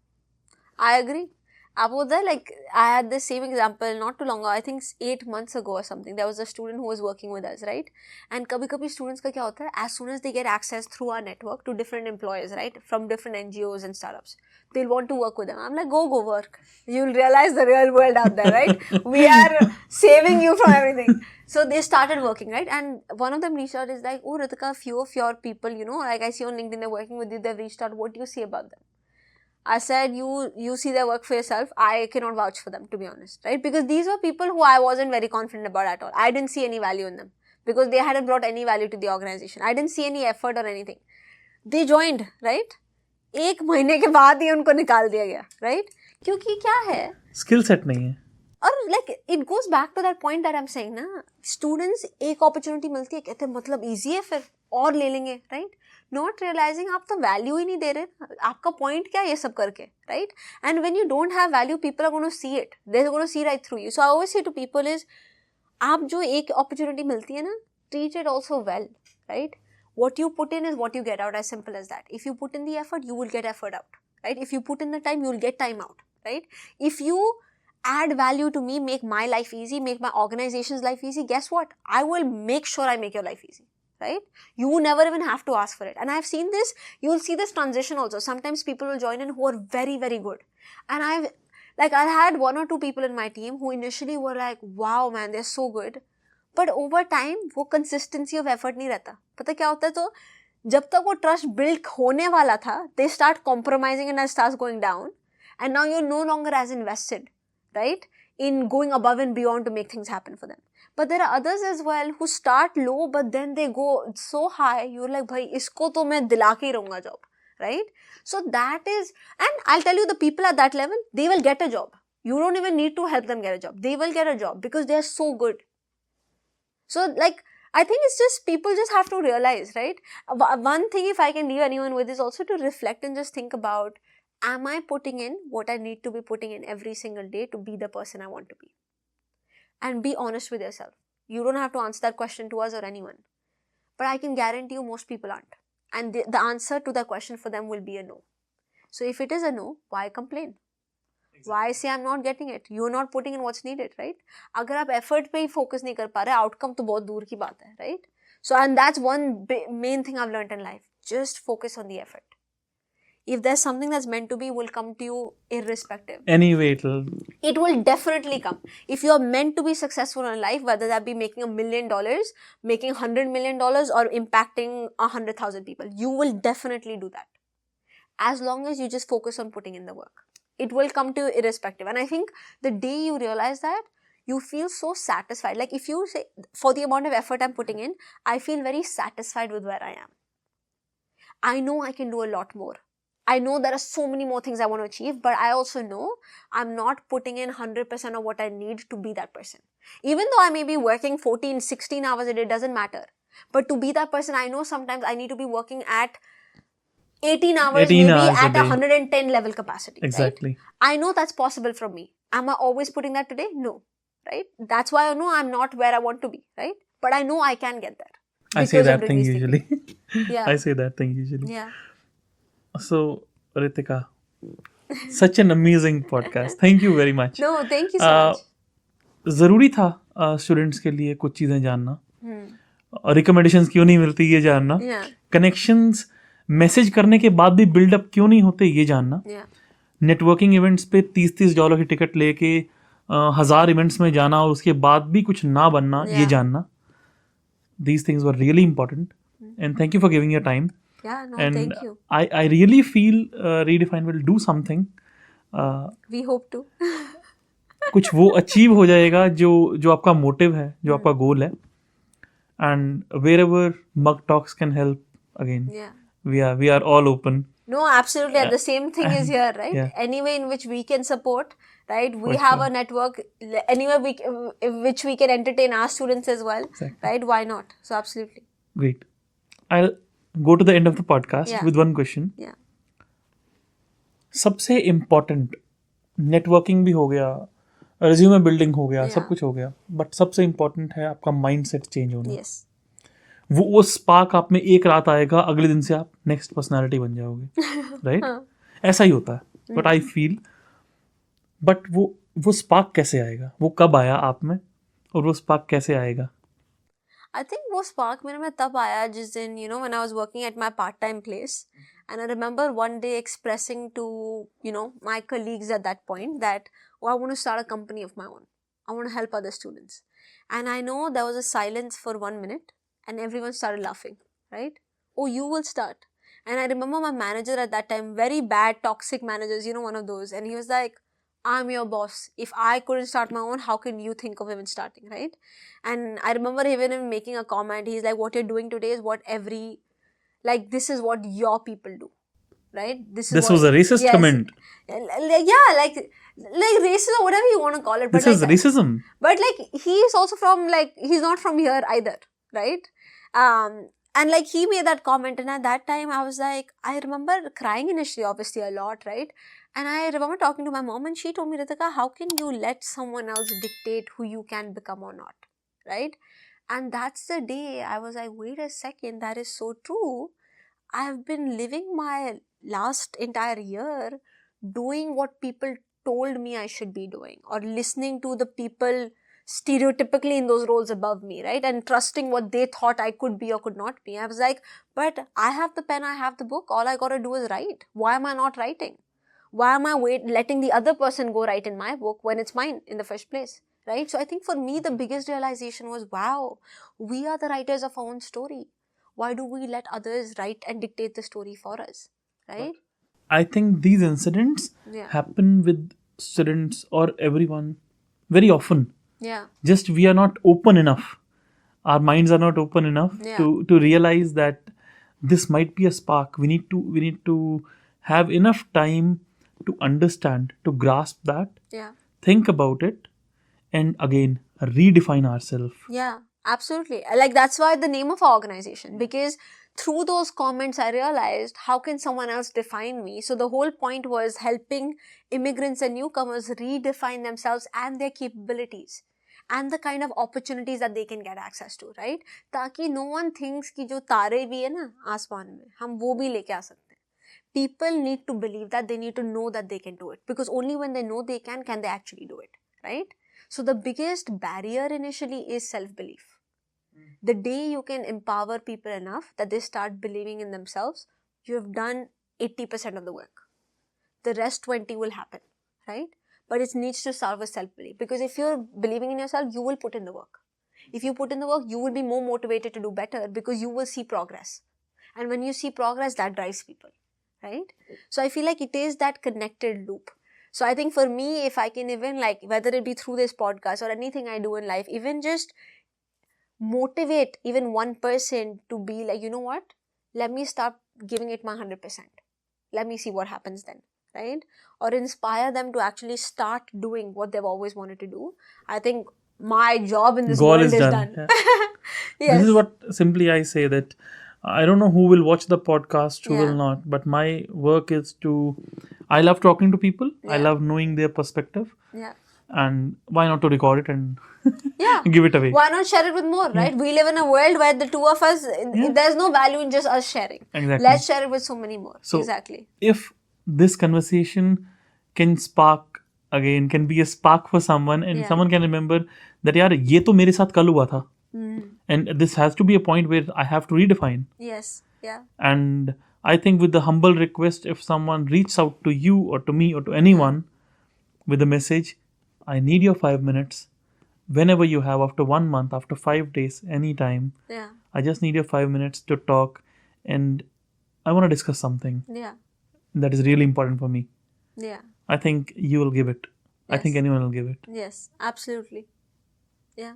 I agree. Abodha, like I had the same example not too long ago, I think 8 months ago or something. There was a student who was working with us, right? And kabhi students ka kya hota hai, as soon as they get access through our network to different employers, right, from different NGOs and startups, they'll want to work with them. I'm like, go work. You'll realize the real world out there, right? We are saving you from everything. So they started working, right? And one of them reached out, is like, oh Ritika, few of your people, like I see on LinkedIn, they're working with you, they've reached out. What do you say about them? I said, you see their work for yourself. I cannot vouch for them, to be honest, right? Because these were people who I wasn't very confident about at all. I didn't see any value in them because they hadn't brought any value to the organization. I didn't see any effort or anything. They joined, right? 1 महीने के बाद ही उनको निकाल दिया गया, right? क्योंकि क्या है? Skill set नहीं है. और like it goes back to that point that I'm saying ना, students एक opportunity मिलती है, कहते हैं मतलब easy है फिर और ले लेंगे, right? Not realizing आप तो value ही नहीं दे रहे, आपका point क्या है ये सब करके, right? And when you don't have value, people are going to see it. They're going to see right through you. So I always say to people is, आप जो एक opportunity मिलती है ना, treat it also well, right? What you put in is what you get out, as simple as that. If you put in the effort, you will get effort out, right? If you put in the time, you will get time out, right? If you add value to me, make my life easy, make my organization's life easy, guess what? I will make sure I make your life easy, right? You never even have to ask for it. And I've seen this, you'll see this transition also. Sometimes people will join in who are very, very good. And I had 1 or 2 people in my team who initially were like, wow man, they're so good. But over time, वो consistency of effort नहीं रहता. पता क्या होता है, तो जब तक वो trust build होने वाला था, they start compromising and it starts going down. And now you're no longer as invested, right, in going above and beyond to make things happen for them. But there are others as well who start low, but then they go so high, you're like, bhai, isko to main dila ke hi rahunga job, right? So that is, and I'll tell you, the people at that level, they will get a job. You don't even need to help them get a job. They will get a job because they are so good. So like, I think it's just, people just have to realize, right? One thing if I can leave anyone with is also to reflect and just think about, am I putting in what I need to be putting in every single day to be the person I want to be? And be honest with yourself. You don't have to answer that question to us or anyone. But I can guarantee you most people aren't. And the answer to that question for them will be a no. So if it is a no, why complain? Exactly. Why say I'm not getting it? You're not putting in what's needed, right? अगर आप effort पे ही focus नहीं कर पा रहे, outcome तो बहुत दूर की बात है, right? So and that's one main thing I've learned in life. Just focus on the effort. If there's something that's meant to be, will come to you irrespective. Anyway, it will definitely come. If you're meant to be successful in life, whether that be making $1 million, making $100 million, or impacting 100,000 people, you will definitely do that. As long as you just focus on putting in the work. It will come to you irrespective. And I think the day you realize that, you feel so satisfied. Like if you say, for the amount of effort I'm putting in, I feel very satisfied with where I am. I know I can do a lot more. I know there are so many more things I want to achieve, but I also know I'm not putting in 100% of what I need to be that person. Even though I may be working 14, 16 hours a day, doesn't matter. But to be that person, I know sometimes I need to be working at 18 hours, maybe at 110 level capacity. Exactly. Right? I know that's possible from me. Am I always putting that today? No. Right? That's why I know I'm not where I want to be. Right? But I know I can get there. I say that thing usually. Yeah. I say that thing usually. Yeah. So, Ritika, such an amazing podcast. Thank you very much. No, thank you so much. ज़रूरी था students के लिए कुछ चीज़ें जानना, और recommendations क्यों नहीं मिलती ये जानना, कनेक्शंस मैसेज करने के बाद भी बिल्डअप क्यों नहीं होते ये जानना, नेटवर्किंग इवेंट्स पे $30 की टिकट लेके 1000 इवेंट्स में जाना और उसके बाद भी कुछ ना बनना, ये जानना. These things were really important. And thank you for giving your time. Yeah, no, And thank you. I really feel Redefine will do something. We hope to. कुछ वो अचीव हो जाएगा जो आपका मोटिव है, जो आपका गोल है. And wherever Mug Talks can help, again, we are all open. No, absolutely. The same thing is here, right? Yeah. Any way in which we can support, right? We For have sure. a network. Anywhere which we can entertain our students as well, Exactly. right? Why not? So absolutely. Great. I'll go to the end of the podcast with one question. Yeah. सबसे important networking भी हो गया, resume building हो गया, सब कुछ हो गया, बट सबसे इम्पोर्टेंट है आपका माइंडसेट चेंज होना. Yes. वो स्पार्क आप में एक रात आएगा, अगले दिन से आप नेक्स्ट पर्सनालिटी बन जाओगे, राइट? ऐसा ही होता है, बट आई फील, बट वो स्पार्क कैसे आएगा, वो कब आया आप में, और वो स्पार्क कैसे आएगा? I think वो spark मेरे में तब आया जिस दिन, when I was working at my part-time place, and I remember one day expressing to, my colleagues at that point that, I want to start a company of my own. I want to help other students. And I know there was a silence for 1 minute, and everyone started laughing, right? Oh, you will start. And I remember my manager at that time, very bad, toxic managers, one of those. And he was like, I'm your boss. If I couldn't start my own, how can you think of even starting, right? And I remember even him making a comment. He's like, what you're doing today is what this is what your people do, right? This was a racist comment. Yeah, like racism or whatever you want to call it. But this is racism. But he is also from, he's not from here either, right? And he made that comment, and at that time I was like, I remember crying initially, obviously a lot, right? And I remember talking to my mom, and she told me, Ritika, how can you let someone else dictate who you can become or not, right? And that's the day I was like, wait a second, that is so true. I have been living my last entire year doing what people told me I should be doing, or listening to the people stereotypically in those roles above me, right? And trusting what they thought I could be or could not be. I was like, but I have the pen, I have the book, all I gotta do is write. Why am I not writing? Why am I letting the other person go write in my book when it's mine in the first place, right? So I think for me, the biggest realization was, wow, we are the writers of our own story. Why do we let others write and dictate the story for us, right? I think these incidents happen with students or everyone very often. Yeah. Just we are not open enough. Our minds are not open enough to realize that this might be a spark. We need to have enough time to understand, to grasp that, think about it, and again redefine ourselves. Yeah, absolutely. That's why the name of our organization, because through those comments I realized, how can someone else define me? So the whole point was helping immigrants and newcomers redefine themselves and their capabilities and the kind of opportunities that they can get access to, right? ताकि no one thinks कि जो तारे भी है ना आसमान में, हम वो भी लेके आ सकते हैं. People need to believe that, they need to know that they can do it, because only when they know they can they actually do it, right? So the biggest barrier initially is self-belief. The day you can empower people enough that they start believing in themselves, you have done 80% of the work. The rest 20 will happen, right? But it needs to start with self-belief, because if you're believing in yourself, you will put in the work. If you put in the work, you will be more motivated to do better, because you will see progress. And when you see progress, that drives people, right? So I feel like it is that connected loop. So I think for me, if I can even whether it be through this podcast or anything I do in life, even just motivate even one person to be like, you know what? Let me start giving it my 100%. Let me see what happens then, right? Or inspire them to actually start doing what they've always wanted to do. I think my job in this world is done. Yeah. Yes. This is what simply I say, that I don't know who will watch the podcast, who will not, but my work is I love talking to people. I love knowing their perspective. Yeah. And why not to record it and give it away? Why not share it with more, right? We live in a world where the two of us, there's no value in just us sharing. Exactly. Let's share it with so many more. So exactly. If this conversation can be a spark for someone, and someone can remember that, yaar, ye to mere saath kal hua tha. And this has to be a point where I have to redefine. Yes. Yeah. And I think with the humble request, if someone reaches out to you or to me or to anyone with a message, I need your 5 minutes. Whenever you have, after 1 month, after 5 days, anytime, Yeah. I just need your 5 minutes to talk, and I want to discuss something Yeah. that is really important for me. Yeah. I think you will give it. I think Yes. anyone will give it. Yes. Absolutely. Yeah.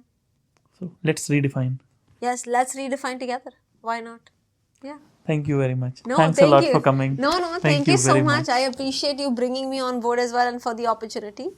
So let's redefine. Yes. Let's redefine together. Why not? Yeah. Thank you very much. No, Thanks a thank lot you. for coming. No, thank you so very much. I appreciate you bringing me on board as well and for the opportunity.